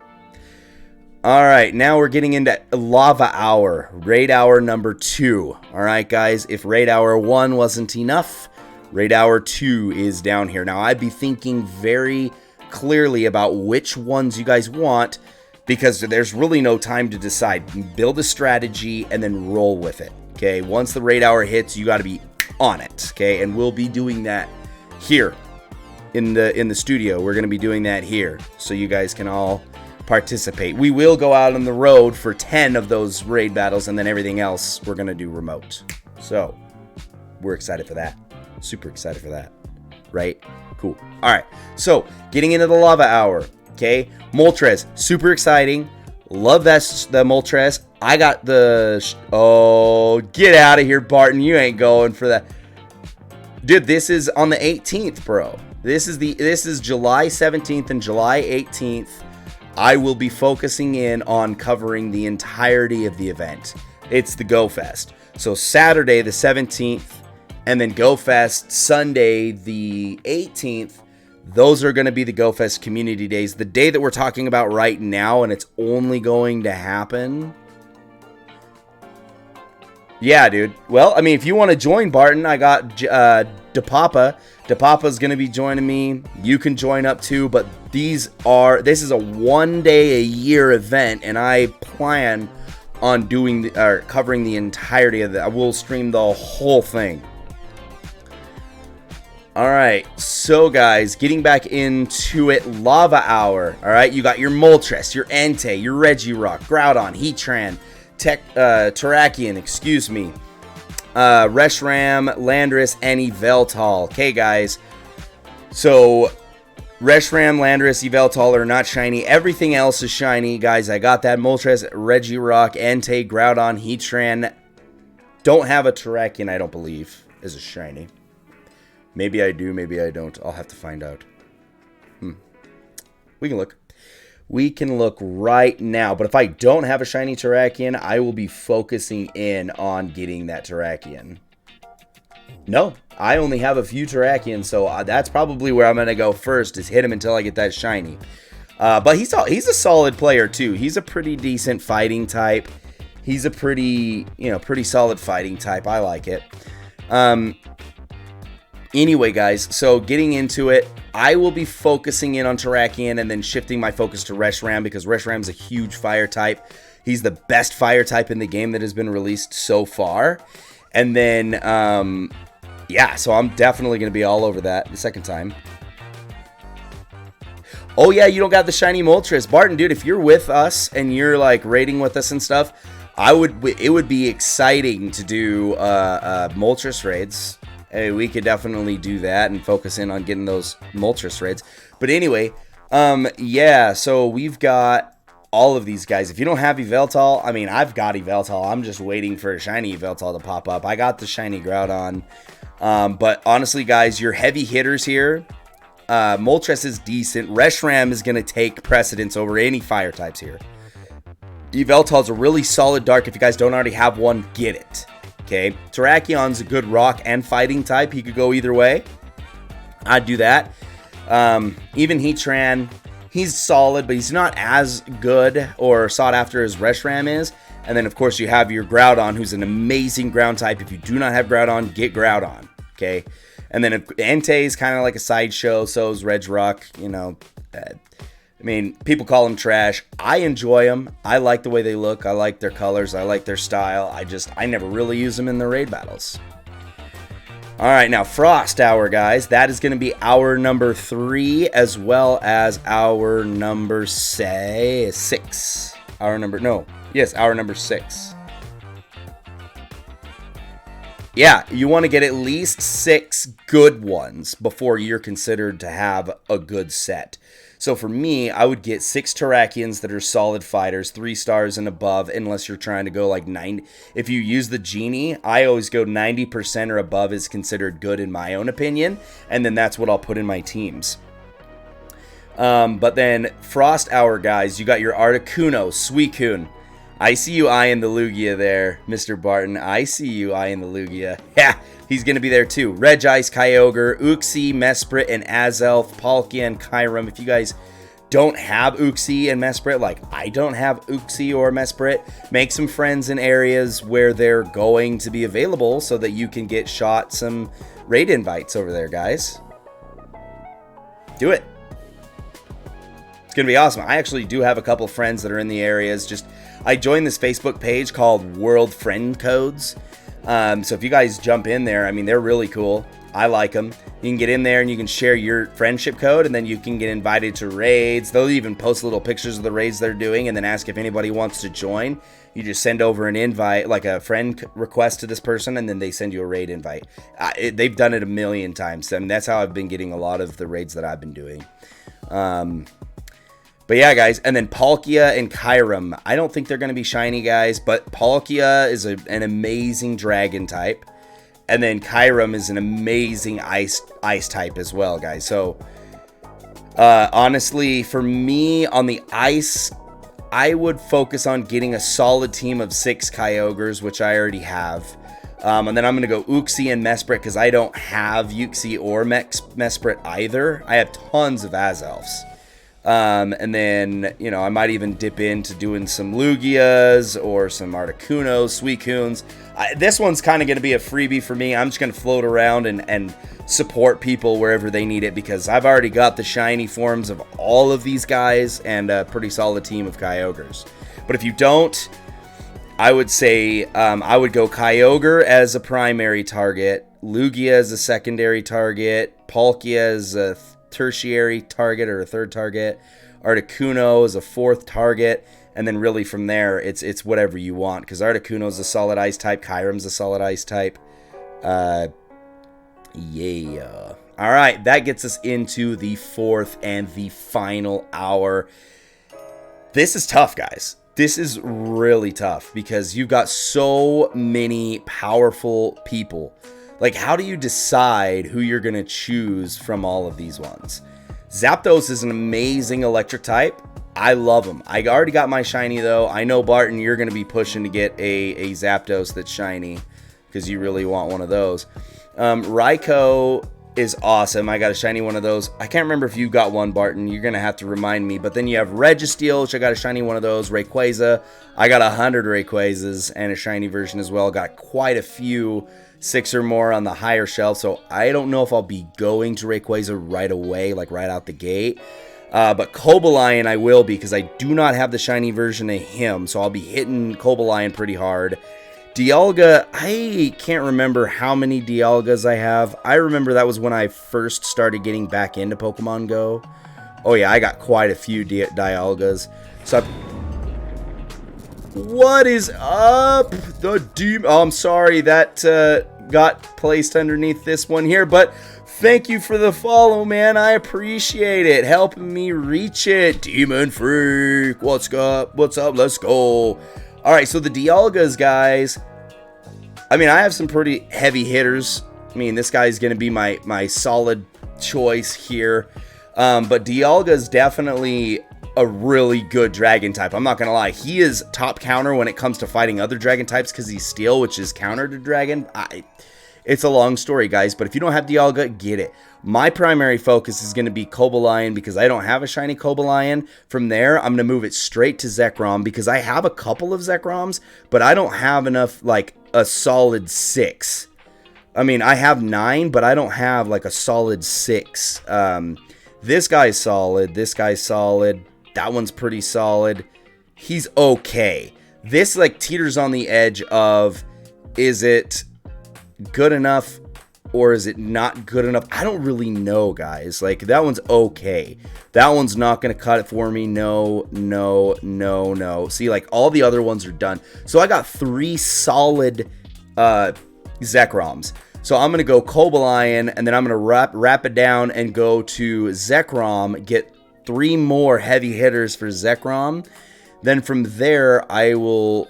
All right, now we're getting into Lava Hour, raid hour number 2. All right, guys, if raid hour 1 wasn't enough, raid hour 2 is down here. Now, I'd be thinking very clearly about which ones you guys want, because there's really no time to decide. Build a strategy and then roll with it, okay? Once the raid hour hits, you got to be on it, okay? And we'll be doing that here. In the studio, we're going to be doing that here, so you guys can all participate. We will go out on the road for 10 of those raid battles, and then everything else we're going to do remote. So we're excited for that. Super excited for that. Right? Cool. All right. So getting into the Lava Hour. Okay. Moltres. Super exciting. Love that the Moltres. I got the... Oh, get out of here, Barton. You ain't going for that. Dude, this is on the 18th, bro. This is July 17th and July 18th. I will be focusing in on covering the entirety of the event. It's the Go Fest. So Saturday the 17th and then Go Fest Sunday the 18th. Those are going to be the Go Fest community days. The day that we're talking about right now, and it's only going to happen. Yeah, dude. Well, I mean, if you want to join, Barton, I got DePapa. DePapa's going to be joining me. You can join up too, but this is a 1 day a year event, and I plan on covering the entirety of that. I will stream the whole thing. All right, so guys, getting back into it, Lava Hour. All right, you got your Moltres, your Entei, your Regirock, Groudon, Heatran, Terrakion, excuse me, Reshiram, Landorus, and Yveltal. Okay, guys, so Reshiram, Landorus, Yveltal are not shiny. Everything else is shiny, guys. I got that. Moltres, Regirock, Entei, Groudon, Heatran. Don't have a Terrakion, I don't believe. is a shiny. Maybe I do, maybe I don't. I'll have to find out. We can look. We can look right now. But if I don't have a shiny Terrakion, I will be focusing in on getting that Terrakion. No, I only have a few Terrakions, so that's probably where I'm going to go first, is hit him until I get that shiny. But he's a solid player, too. He's a pretty decent fighting type. He's a pretty solid fighting type. I like it. Anyway, guys, so getting into it, I will be focusing in on Terrakion and then shifting my focus to Reshiram because Reshiram's a huge fire type. He's the best fire type in the game that has been released so far. And then, yeah, so I'm definitely going to be all over that the second time. Oh, yeah, you don't got the shiny Moltres. Barton, dude, if you're with us and you're, like, raiding with us and stuff, it would be exciting to do Moltres raids. We could definitely do that and focus in on getting those Moltres raids. But anyway, yeah, so we've got all of these guys. If you don't have Yveltal, I mean, I've got Yveltal. I'm just waiting for a shiny Yveltal to pop up. I got the shiny Groudon. But honestly, guys, your heavy hitters here, Moltres is decent. Reshiram is going to take precedence over any fire types here. Yveltal is a really solid dark. If you guys don't already have one, get it. Okay, Terrakion's a good rock and fighting type. He could go either way. I'd do that. Even Heatran, he's solid, but he's not as good or sought after as Reshiram is. And then, of course, you have your Groudon, who's an amazing ground type. If you do not have Groudon, get Groudon. Okay, and then Entei is kind of like a sideshow. So is Regirock. You know, I mean, people call them trash. I enjoy them. I like the way they look. I like their colors. I like their style. I never really use them in the raid battles. All right, now Frost Hour, guys. That is going to be our number 3 as well as our number 6. Our number 6. Yeah, you want to get at least 6 good ones before you're considered to have a good set. So for me, I would get 6 Terrakions that are solid fighters, 3 stars and above, unless you're trying to go like 9. If you use the Genie, I always go 90% or above is considered good in my own opinion, and then that's what I'll put in my teams. But then Frost Hour, guys, you got your Articuno, Suicune. I see you eyeing the Lugia there, Mr. Barton. I see you eyeing the Lugia. Yeah, he's going to be there too. Regice, Kyogre, Uxie, Mesprit, and Azelf, Palkia, and Kyurem. If you guys don't have Uxie and Mesprit, like I don't have Uxie or Mesprit, make some friends in areas where they're going to be available so that you can get shot some raid invites over there, guys. Do it. It's going to be awesome. I actually do have a couple friends that are in the areas. I joined this Facebook page called World Friend Codes. So if you guys jump in there, I mean, they're really cool. I like them. You can get in there and you can share your friendship code, and then you can get invited to raids. They'll even post little pictures of the raids they're doing and then ask if anybody wants to join. You just send over an invite, like a friend request to this person, and then they send you a raid invite. They've done it a million times. I mean, that's how I've been getting a lot of the raids that I've been doing. But yeah, guys, and then Palkia and Kyurem. I don't think they're going to be shiny, guys, but Palkia is an amazing dragon type. And then Kyurem is an amazing ice type as well, guys. So, honestly, for me, on the ice, I would focus on getting a solid team of 6 Kyogres, which I already have. And then I'm going to go Uxie and Mesprit because I don't have Uxie or Mesprit either. I have tons of Azelfs. And then, you know, I might even dip into doing some Lugias or some Articunos, Suicunes. This one's kind of going to be a freebie for me. I'm just going to float around and support people wherever they need it because I've already got the shiny forms of all of these guys and a pretty solid team of Kyogres. But if you don't, I would say I would go Kyogre as a primary target, Lugia as a secondary target, Palkia as a tertiary target or a third target, Articuno is a 4th target, and then really from there it's whatever you want because Articuno is a solid ice type, Kyurem's a solid ice type. Yeah. All right, that gets us into the 4th and the final hour. This is tough, guys. This is really tough because you've got so many powerful people. Like, how do you decide who you're going to choose from all of these ones? Zapdos is an amazing electric type. I love him. I already got my shiny, though. I know, Barton, you're going to be pushing to get a Zapdos that's shiny because you really want one of those. Raikou is awesome. I got a shiny one of those. I can't remember if you got one, Barton. You're going to have to remind me. But then you have Registeel, which I got a shiny one of those. Rayquaza. I got 100 Rayquazas and a shiny version as well. Got quite a few, 6 or more on the higher shelf. So I don't know if I'll be going to Rayquaza right away, like right out the gate. But Cobalion I will be, because I do not have the shiny version of him. So I'll be hitting Cobalion pretty hard. Dialga, I can't remember how many Dialgas I have. I remember that was when I first started getting back into Pokemon Go. Oh yeah, I got quite a few Dialgas. So what is up? The demon. Oh, I'm sorry, that got placed underneath this one here, but thank you for the follow, man. I appreciate it. Helping me reach it. Demon Freak. What's up? What's up? Let's go. All right, so the Dialgas, guys, I mean, I have some pretty heavy hitters. I mean, this guy's going to be my solid choice here. But Dialga is definitely a really good dragon type. I'm not going to lie. He is top counter when it comes to fighting other dragon types because he's steel, which is counter to dragon. It's a long story, guys, but if you don't have Dialga, get it. My primary focus is going to be Cobalion because I don't have a shiny Cobalion. From there, I'm going to move it straight to Zekrom because I have a couple of Zekroms, but I don't have enough, like, a solid 6. I mean, I have 9, but I don't have, like, a solid 6. This guy's solid. This guy's solid. That one's pretty solid. He's okay. This, like, teeters on the edge of, is it good enough or is it not good enough? I don't really know, guys. Like, that one's okay. That one's not going to cut it for me. No, no, no, no. See, like, all the other ones are done. So I got 3 solid Zekroms. So I'm going to go Cobalion, and then I'm going to wrap it down and go to Zekrom, get 3 more heavy hitters for Zekrom. Then from there, I will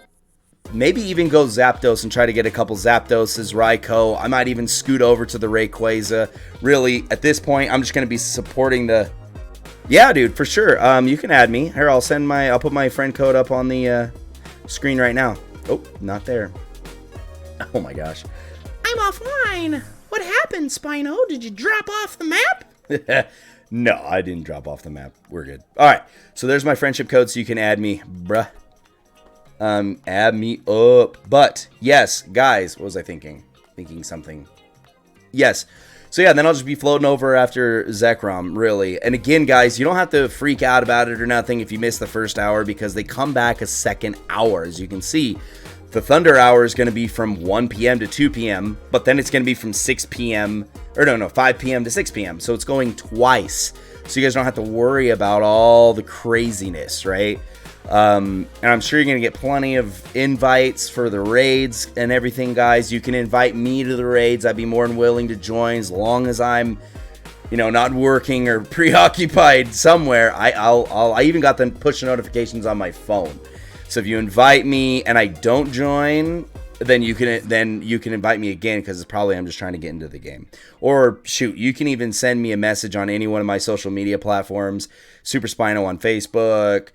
maybe even go Zapdos and try to get a couple Zapdoses, Raikou. I might even scoot over to the Rayquaza. Really, at this point, I'm just going to be supporting the... Yeah, dude, for sure. You can add me. Here, I'll put my friend code up on the screen right now. Oh, not there. Oh my gosh. I'm offline. What happened, Spino? Did you drop off the map? No, I didn't drop off the map. We're good. All right, so there's my friendship code, so you can add me, bruh. Add me up. But yes, guys, what was I thinking? Thinking something. Yes. So yeah, then I'll just be floating over after Zekrom, really. And again, guys, you don't have to freak out about it or nothing if you miss the first hour because they come back a second hour. As you can see, the Thunder Hour is going to be from 1 p.m. to 2 p.m., but then it's going to be from 6 p.m. or no, 5 p.m. to 6 p.m. So it's going twice. So you guys don't have to worry about all the craziness, right? And I'm sure you're going to get plenty of invites for the raids and everything, guys. You can invite me to the raids. I'd be more than willing to join as long as I'm, you know, not working or preoccupied somewhere. I even got the push notifications on my phone. So if you invite me and I don't join, then you can invite me again because it's probably I'm just trying to get into the game. Or shoot, you can even send me a message on any one of my social media platforms. Super Spino on Facebook.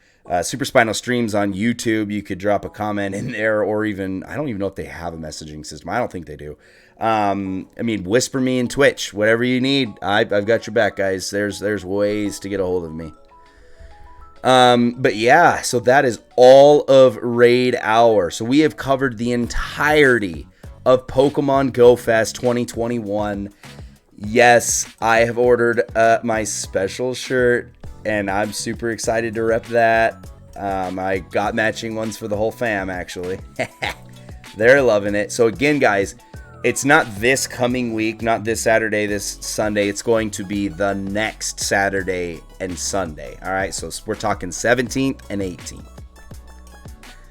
Super Spinal Streams on YouTube. You could drop a comment in there, or even, I don't even know if they have a messaging system. I don't think they do. I mean, whisper me in Twitch, whatever you need. I've got your back, guys. There's ways to get a hold of me. But yeah, so that is all of Raid Hour. So we have covered the entirety of Pokemon Go Fest 2021. Yes, I have ordered my special shirt. And I'm super excited to rep that. I got matching ones for the whole fam, actually. They're loving it. So again, guys, it's not this coming week, not this Saturday, this Sunday. It's going to be the next Saturday and Sunday. All right, so we're talking 17th and 18th.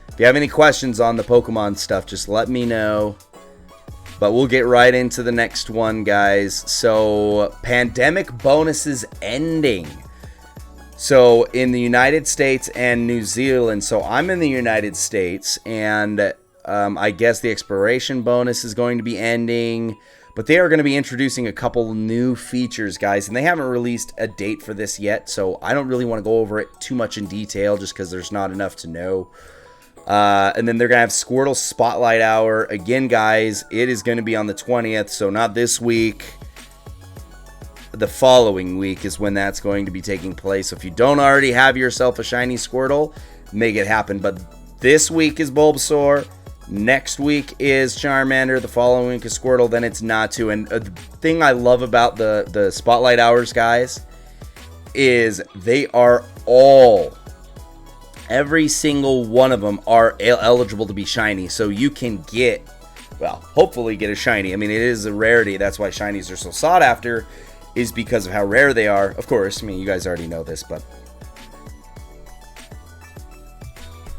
If you have any questions on the Pokemon stuff, just let me know. But we'll get right into the next one, guys. So, pandemic bonuses ending. So in the United States and New Zealand, so I'm in the United States, and I guess the expiration bonus is going to be ending. But they are going to be introducing a couple new features, guys, and they haven't released a date for this yet, so I don't really want to go over it too much in detail just because there's not enough to know. And then they're going to have Squirtle Spotlight Hour. Again, guys, it is going to be on the 20th, so not this week. The following week is when that's going to be taking place. So if you don't already have yourself a shiny Squirtle, make it happen. But this week is Bulbasaur. Next week is Charmander. The following week is Squirtle. Then it's Natu. And the thing I love about the Spotlight Hours, guys, is they are all, every single one of them are eligible to be shiny. So you can get, well, hopefully get a shiny. I mean, it is a rarity. That's why shinies are so sought after, is because of how rare they are. Of course, I mean, you guys already know this, but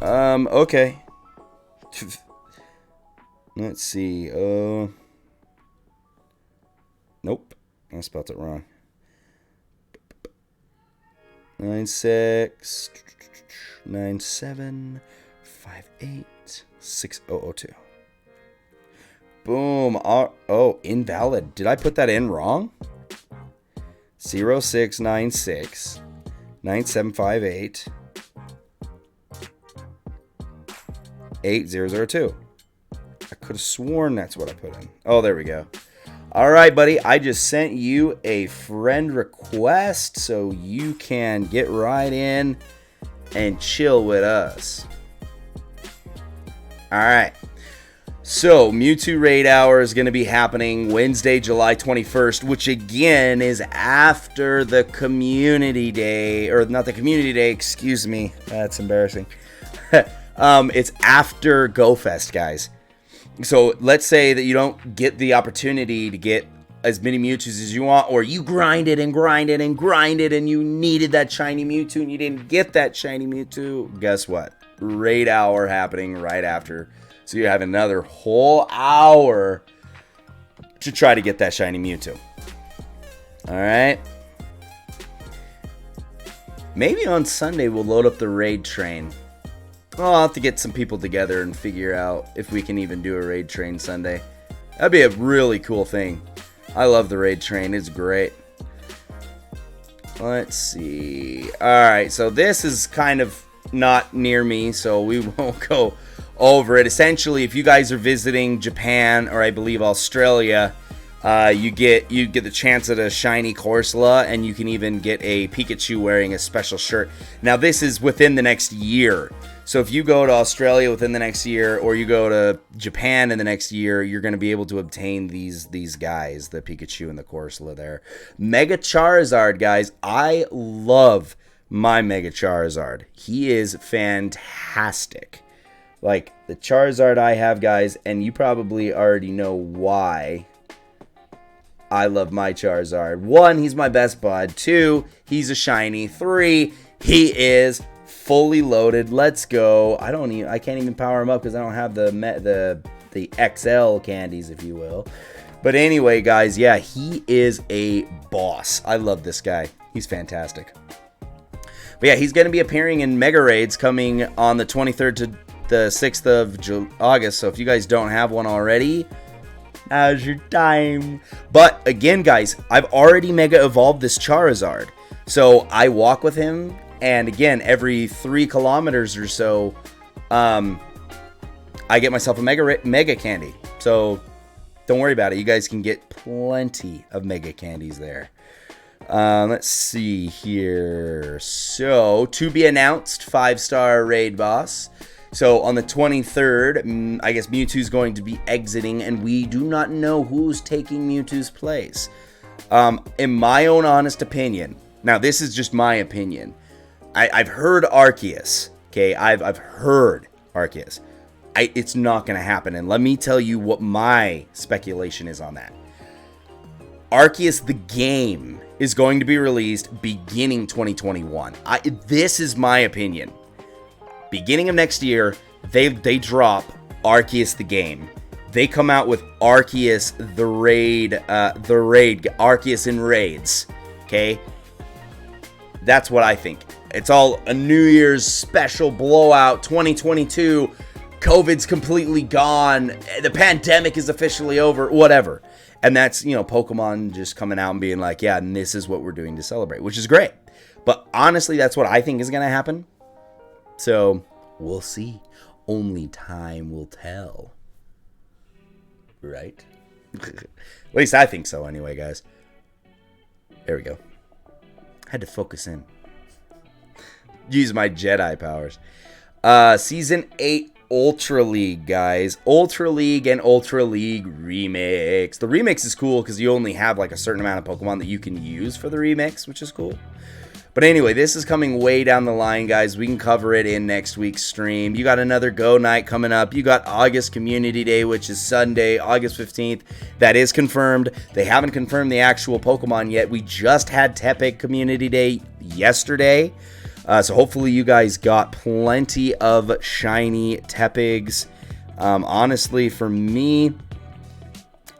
okay. Let's see. Nope, I spelled it wrong. 9697586002. Boom. Oh, invalid. Did I put that in wrong? 0696 9758 8002. I could have sworn that's what I put in. Oh, there we go. All right, buddy. I just sent you a friend request so you can get right in and chill with us. All right. So, Mewtwo Raid Hour is going to be happening Wednesday, July 21st, which again is after the Community Day, or not the Community Day, excuse me. That's embarrassing. It's after GoFest, guys. So, let's say that you don't get the opportunity to get as many Mewtwo's as you want, or you grinded and grinded and grinded and you needed that shiny Mewtwo and you didn't get that shiny Mewtwo. Guess what? Raid Hour happening right after. So you have another whole hour to try to get that shiny Mewtwo. Alright. Maybe on Sunday we'll load up the raid train. I'll have to get some people together and figure out if we can even do a raid train Sunday. That'd be a really cool thing. I love the raid train. It's great. Let's see. Alright, so this is kind of not near me, so we won't go over it. Essentially, if you guys are visiting Japan or I believe Australia, you get the chance at a shiny Corsola, and you can even get a Pikachu wearing a special shirt. Now, this is within the next year. So if you go to Australia within the next year, or you go to Japan in the next year, you're going to be able to obtain these guys, the Pikachu and the Corsola there. Mega Charizard, guys. I love my Mega Charizard. He is fantastic. Like, the Charizard I have, guys, and you probably already know why I love my Charizard. 1, he's my best bud. 2, he's a shiny. 3, he is fully loaded. Let's go. I can't even power him up because I don't have the XL candies, if you will. But anyway, guys, yeah, he is a boss. I love this guy. He's fantastic. But yeah, he's going to be appearing in Mega Raids coming on the 23rd to the 6th of August. So if you guys don't have one already, now's your time. But again, guys, I've already Mega Evolved this Charizard. So I walk with him, and again, every 3 kilometers or so, I get myself a Mega Candy. So don't worry about it. You guys can get plenty of Mega Candies there. Let's see here. So, to be announced, 5-star raid boss. So, on the 23rd, I guess Mewtwo's going to be exiting, and we do not know who's taking Mewtwo's place. In my own honest opinion, now this is just my opinion, I've heard Arceus. Okay, I've heard Arceus. It's not going to happen, and let me tell you what my speculation is on that. Arceus the game is going to be released beginning 2021. This is my opinion. Beginning of next year, they drop Arceus the game. They come out with Arceus the raid, Arceus in raids. Okay, that's what I think. It's all a New Year's special blowout 2022. COVID's completely gone, the pandemic is officially over, whatever. And that's, you know, Pokemon just coming out and being like, yeah, and this is what we're doing to celebrate, which is great. But honestly, that's what I think is going to happen. So, we'll see. Only time will tell. Right? At least I think so anyway, guys. There we go. Had to focus in. Use my Jedi powers. Season 8 Ultra League, guys. Ultra League and Ultra League Remix. The remix is cool because you only have like a certain amount of Pokemon that you can use for the remix, which is cool. But anyway, this is coming way down the line, guys. We can cover it in next week's stream. You got another Go Night coming up. You got August Community Day, which is Sunday, August 15th. That is confirmed. They haven't confirmed the actual Pokemon yet. We just had Tepig Community Day yesterday. So hopefully you guys got plenty of shiny Tepigs. Honestly, for me,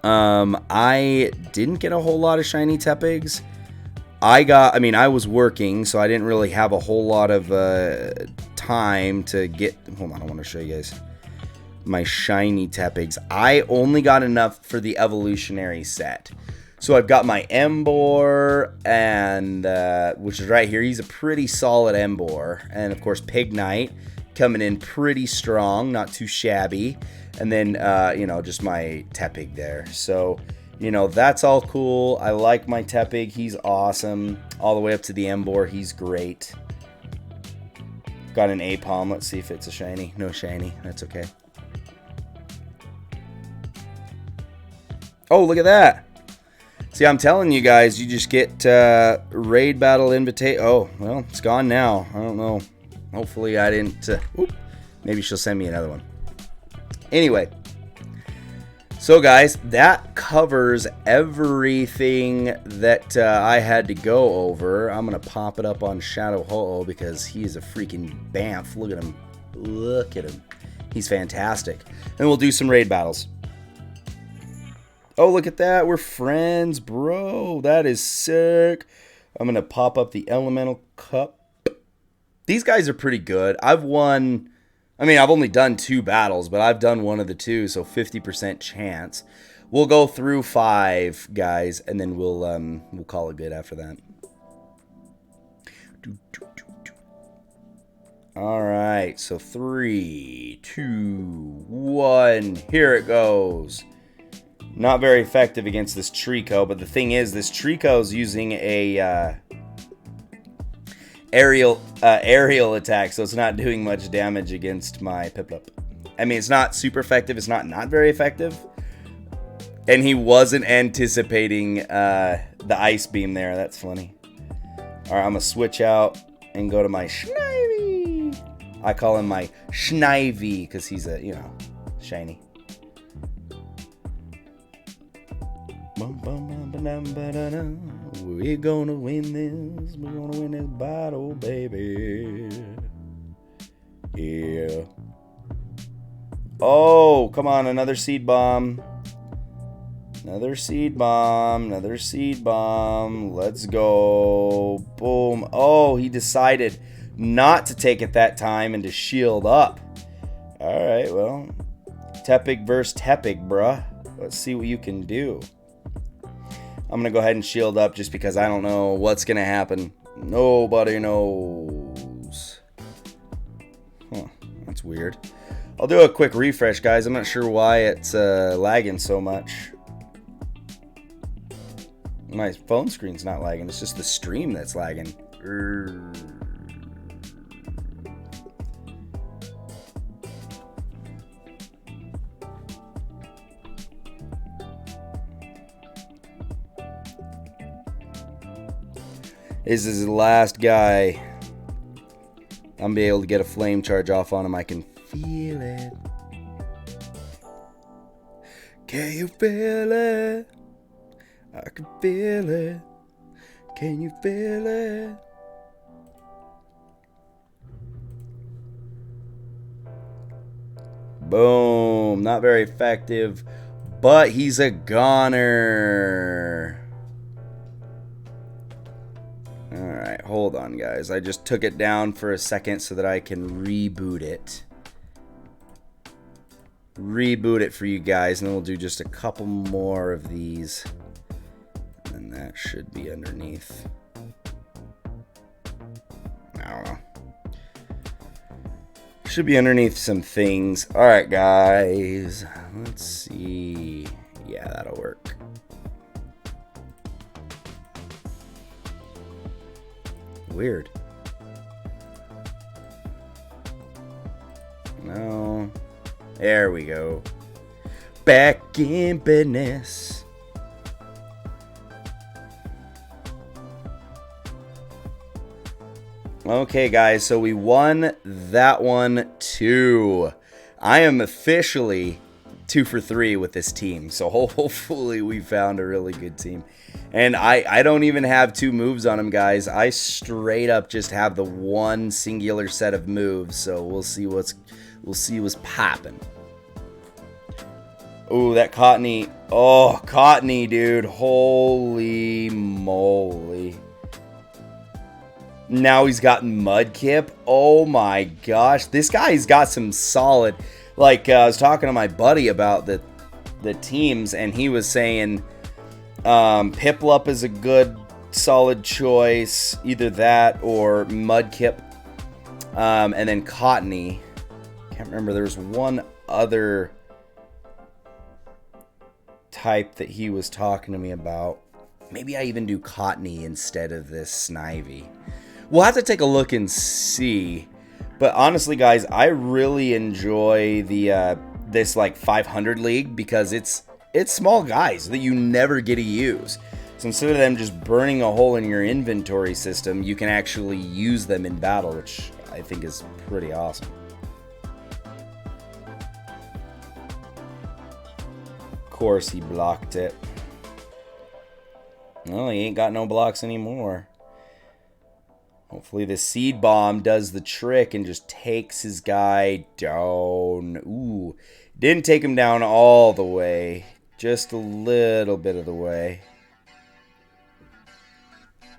I didn't get a whole lot of shiny Tepigs. I was working, so I didn't really have a whole lot of time to get... Hold on, I want to show you guys my shiny Tepigs. I only got enough for the evolutionary set. So I've got my Embor, and which is right here. He's a pretty solid Embor. And, of course, Pignite coming in pretty strong, not too shabby. And then, just my Tepig there. So... that's all cool. I like my Tepig. He's awesome. All the way up to the Embor. He's great. Got an Apom. Let's see if it's a shiny. No shiny. That's okay. Oh, look at that. See, I'm telling you guys, you just get raid battle invitation. Oh, well, it's gone now. I don't know. Hopefully I didn't... maybe she'll send me another one. Anyway. So, guys, that covers everything that I had to go over. I'm going to pop it up on Shadow Ho-Oh because he is a freaking bamf. Look at him. Look at him. He's fantastic. And we'll do some raid battles. Oh, look at that. We're friends, bro. That is sick. I'm going to pop up the Elemental Cup. These guys are pretty good. I've only done 2 battles, but I've done one of the 2, so 50% chance. We'll go through 5, guys, and then we'll call it good after that. All right, so 3, 2, 1, here it goes. Not very effective against this Trico, but the thing is, this Trico is using a aerial attack, so it's not doing much damage against my Piplup. I mean, it's not super effective. It's not very effective. And he wasn't anticipating the Ice Beam there. That's funny. All right, I'm going to switch out and go to my Snivy. I call him my Snivy because he's a, shiny. We're gonna win this. We're gonna win this battle, baby. Yeah. Oh, come on. Another seed bomb. Another seed bomb. Another seed bomb. Let's go. Boom. Oh, he decided not to take it that time and to shield up. All right, well. Tepig versus Tepig, bruh. Let's see what you can do. I'm going to go ahead and shield up just because I don't know what's going to happen. Nobody knows. Huh, that's weird. I'll do a quick refresh, guys. I'm not sure why it's lagging so much. My phone screen's not lagging. It's just the stream that's lagging. This is the last guy. I'm going to be able to get a flame charge off on him. I can feel it. Can you feel it? I can feel it. Can you feel it? Boom. Not very effective, but he's a goner. Alright, hold on, guys. I just took it down for a second so that I can reboot it. reboot it for you guys, and then we'll do just a couple more of these. And that should be underneath. I don't know. Should be underneath some things. Alright, guys. Let's see. Yeah, that'll work. Weird. No. There we go. Back in business. Okay, guys, so we won that one too. I am officially 2 for 3 with this team, so hopefully we found a really good team. And I don't even have 2 moves on them, guys. I straight up just have the one singular set of moves, so we'll see what's popping. Oh, that Cottony. Oh, Cottony, dude. Holy moly. Now he's got Mudkip. Oh my gosh. This guy's got some solid... Like, I was talking to my buddy about the teams, and he was saying Piplup is a good, solid choice. Either that or Mudkip. And then Cottony. Can't remember. There's one other type that he was talking to me about. Maybe I even do Cottony instead of this Snivy. We'll have to take a look and see. But honestly, guys, I really enjoy the this like 500 league because it's small guys that you never get to use. So instead of them just burning a hole in your inventory system, you can actually use them in battle, which I think is pretty awesome. Of course, he blocked it. No, he ain't got no blocks anymore. Hopefully the Seed Bomb does the trick and just takes his guy down. Ooh, didn't take him down all the way. Just a little bit of the way.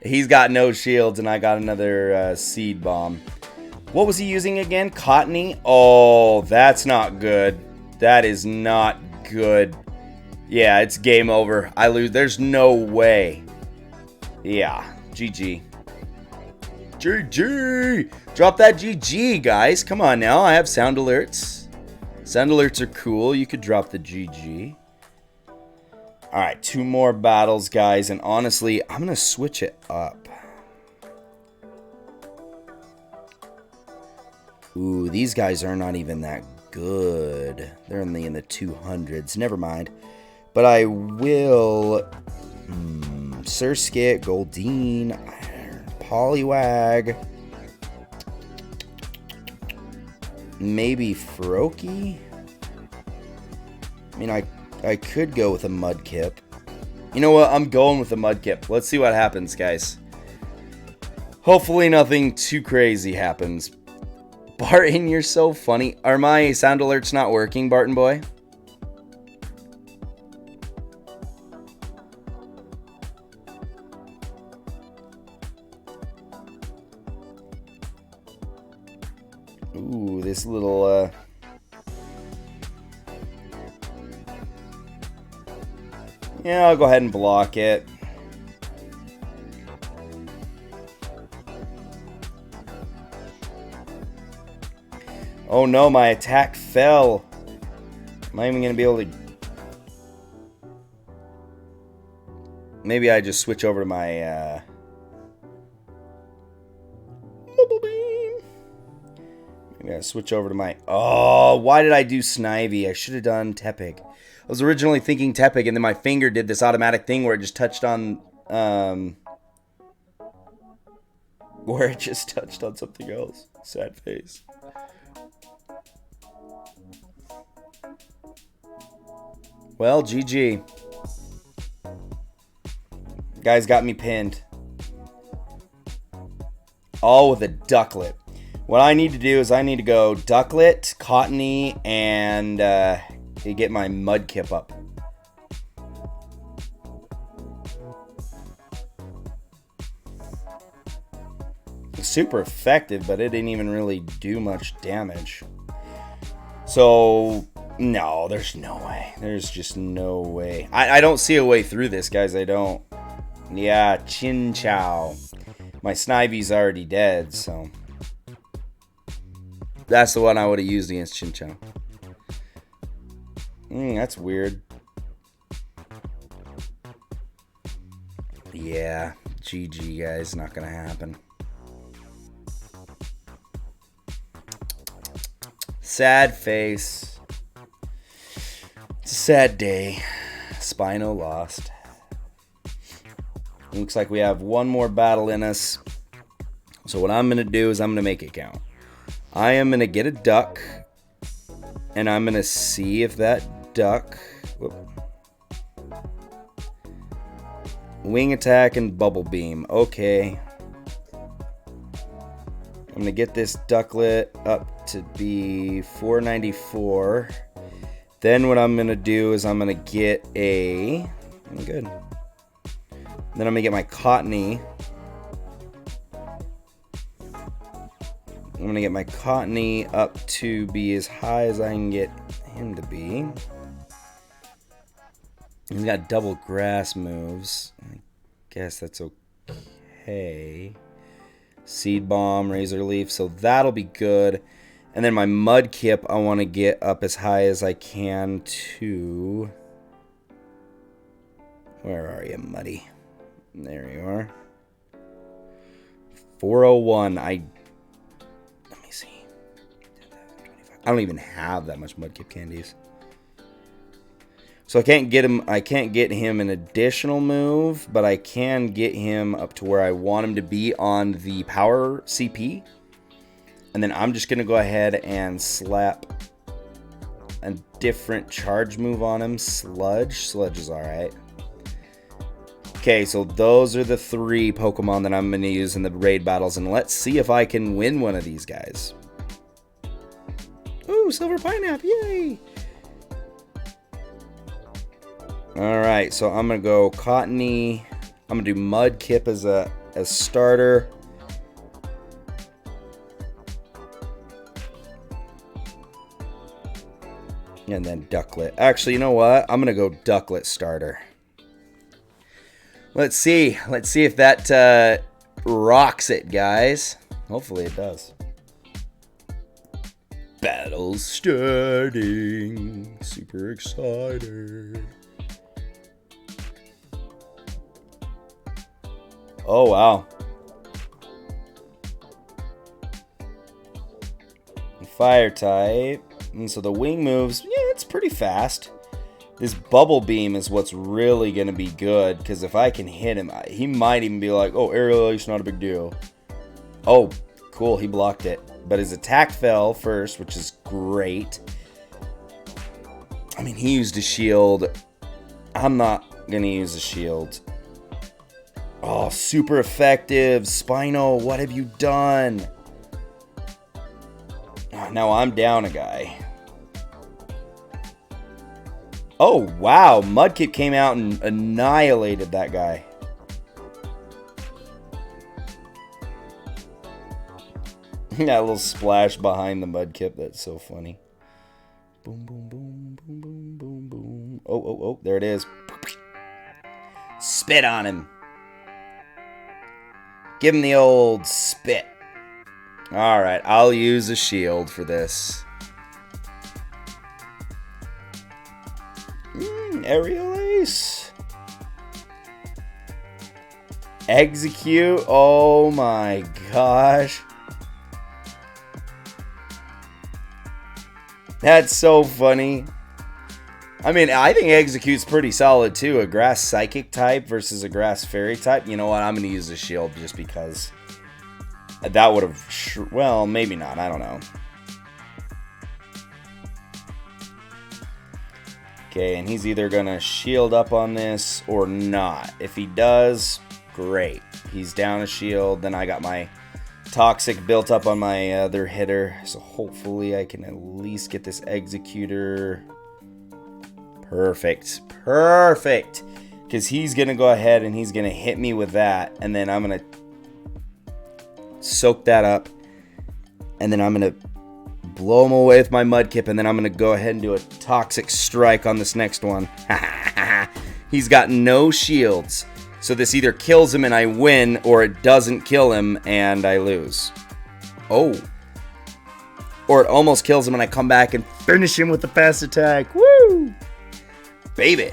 He's got no shields and I got another Seed Bomb. What was he using again? Cottony? Oh, that's not good. That is not good. Yeah, it's game over. I lose. There's no way. Yeah, GG. GG! Drop that GG, guys. Come on now. I have sound alerts. Sound alerts are cool. You could drop the GG. Alright, 2 more battles, guys. And honestly, I'm going to switch it up. Ooh, these guys are not even that good. They're only in the 200s. Never mind. But I will... Surskit, Goldeen... Poliwag, maybe Froakie. I mean, I could go with a Mudkip. You know what? I'm going with a Mudkip. Let's see what happens, guys. Hopefully nothing too crazy happens. Barton, you're so funny. Are my sound alerts not working, Barton boy? Ooh, this little, yeah, I'll go ahead and block it. Oh no, my attack fell. Am I even going to be able to... Maybe I just switch over to my, Maybe I switch over to my... Oh, why did I do Snivy? I should have done Tepig. I was originally thinking Tepig, and then my finger did this automatic thing where it just touched on... Where it just touched on something else. Sad face. Well, GG. Guys got me pinned. All with a Ducklet. What I need to do is I need to go Ducklet, Cottony, and get my Mudkip up. It's super effective, but it didn't even really do much damage. So, No, there's no way. There's just no way. I don't see a way through this, guys. I don't. Yeah, Chin Chow. My Snivy's already dead, so. That's the one I would have used against Chin Chow. That's weird. Yeah, GG, guys. Not going to happen. Sad face. It's a sad day. Spino lost. Looks like we have one more battle in us. So what I'm going to do is I'm going to make it count. I am going to get a duck. And I'm going to see if that duck... Whoop, wing attack and bubble beam. Okay. I'm going to get this ducklet up to be 494. Then what I'm going to do is I'm going to get a... Good. Then I'm going to get my Cottony. I'm going to get my Cottony up to be as high as I can get him to be. He's got double grass moves. I guess that's okay. Seed Bomb, Razor Leaf, so that'll be good. And then my Mudkip, I want to get up as high as I can to... Where are you, Muddy? There you are. 401. Let me see. I don't even have that much Mudkip candies. So I can't get him an additional move, but I can get him up to where I want him to be on the power CP. And then I'm just going to go ahead and slap a different charge move on him. Sludge. Sludge is alright. Okay, so those are the 3 Pokemon that I'm going to use in the raid battles. And let's see if I can win one of these guys. Ooh, Silver Pineapple. Yay! Alright, so I'm going to go Cottony. I'm going to do Mudkip as starter. And then Ducklet. Actually, you know what? I'm going to go Ducklet starter. Let's see. Let's see if that rocks it, guys. Hopefully it does. Battle's starting. Super excited. Oh, wow. Fire type. And so the wing moves, yeah, it's pretty fast. This bubble beam is what's really going to be good. Because if I can hit him, he might even be like, oh, aerial ace, not a big deal. Oh, cool. He blocked it. But his attack fell first, which is great. I mean, he used a shield. I'm not going to use a shield. Oh, super effective. Spino, what have you done? Oh, now I'm down a guy. Oh, wow. Mudkip came out and annihilated that guy. That little splash behind the Mudkip. That's so funny. Boom, boom, boom, boom, boom, boom, boom. Oh, oh, oh. There it is. Spit on him. Give him the old spit. Alright, I'll use a shield for this. Aerial ace. Execute. Oh my gosh. That's so funny. I mean, I think Execute's pretty solid too. A grass psychic type versus a grass fairy type. You know what? I'm going to use a shield just because that would have... Well, maybe not. I don't know. Okay, and he's either going to shield up on this or not. If he does, great. He's down a shield. Then I got my Toxic built up on my other hitter. So hopefully I can at least get this Executor... Perfect. Perfect. Because he's going to go ahead and he's going to hit me with that. And then I'm going to soak that up. And then I'm going to blow him away with my Mudkip, and then I'm going to go ahead and do a Toxic Strike on this next one. He's got no shields. So this either kills him and I win, or it doesn't kill him and I lose. Oh. Or it almost kills him and I come back and finish him with a fast attack. Woo! Baby.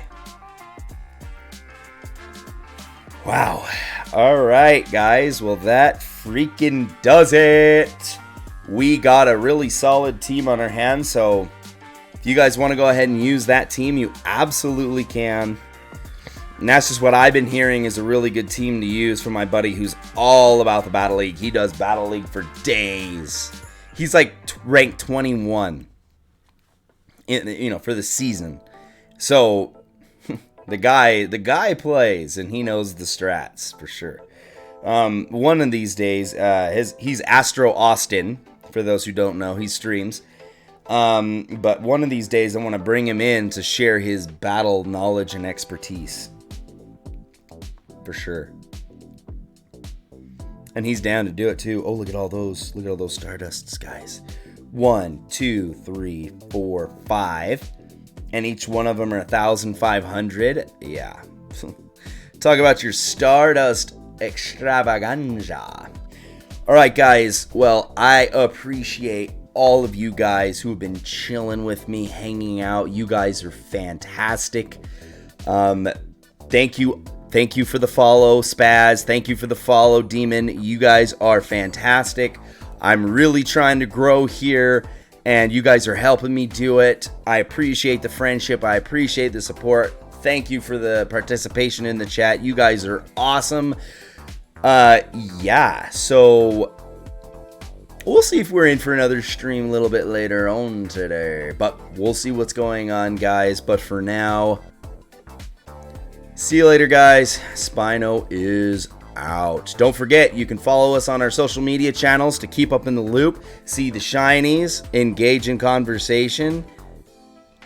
Wow. Alright, guys. Well, that freaking does it. We got a really solid team on our hands, so if you guys want to go ahead and use that team, you absolutely can. And that's just what I've been hearing is a really good team to use from my buddy who's all about the Battle League. He does Battle League for days. He's like ranked 21 for the season. So the guy plays and he knows the strats for sure. One of these days, he's Astro Austin. For those who don't know, he streams. But one of these days, I want to bring him in to share his battle knowledge and expertise. For sure. And he's down to do it too. Oh, look at all those. Look at all those Stardusts, guys. 1, 2, 3, 4, 5. And each one of them are 1,500. Yeah. Talk about your Stardust extravaganza. Alright, guys. Well, I appreciate all of you guys who have been chilling with me, hanging out. You guys are fantastic. Thank you. Thank you for the follow, Spaz. Thank you for the follow, Demon. You guys are fantastic. I'm really trying to grow here, and you guys are helping me do it. I appreciate the friendship. I appreciate the support. Thank you for the participation in the chat. You guys are awesome. Yeah, so we'll see if we're in for another stream a little bit later on today. But we'll see what's going on, guys. But for now, see you later, guys. Spino is out. Don't forget, you can follow us on our social media channels to keep up in the loop, see the shinies, engage in conversation.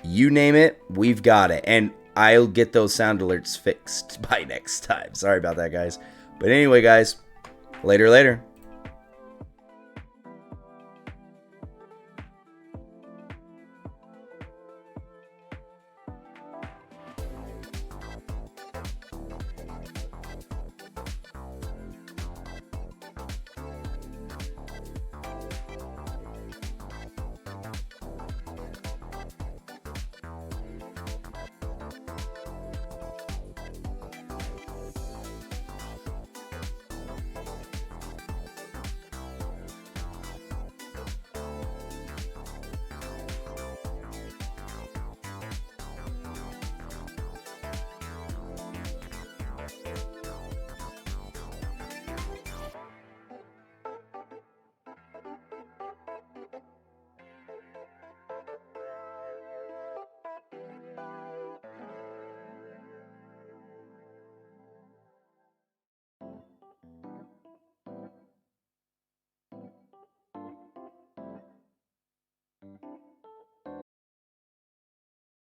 You name it, we've got it. And I'll get those sound alerts fixed by next time. Sorry about that, guys. But anyway, guys, later.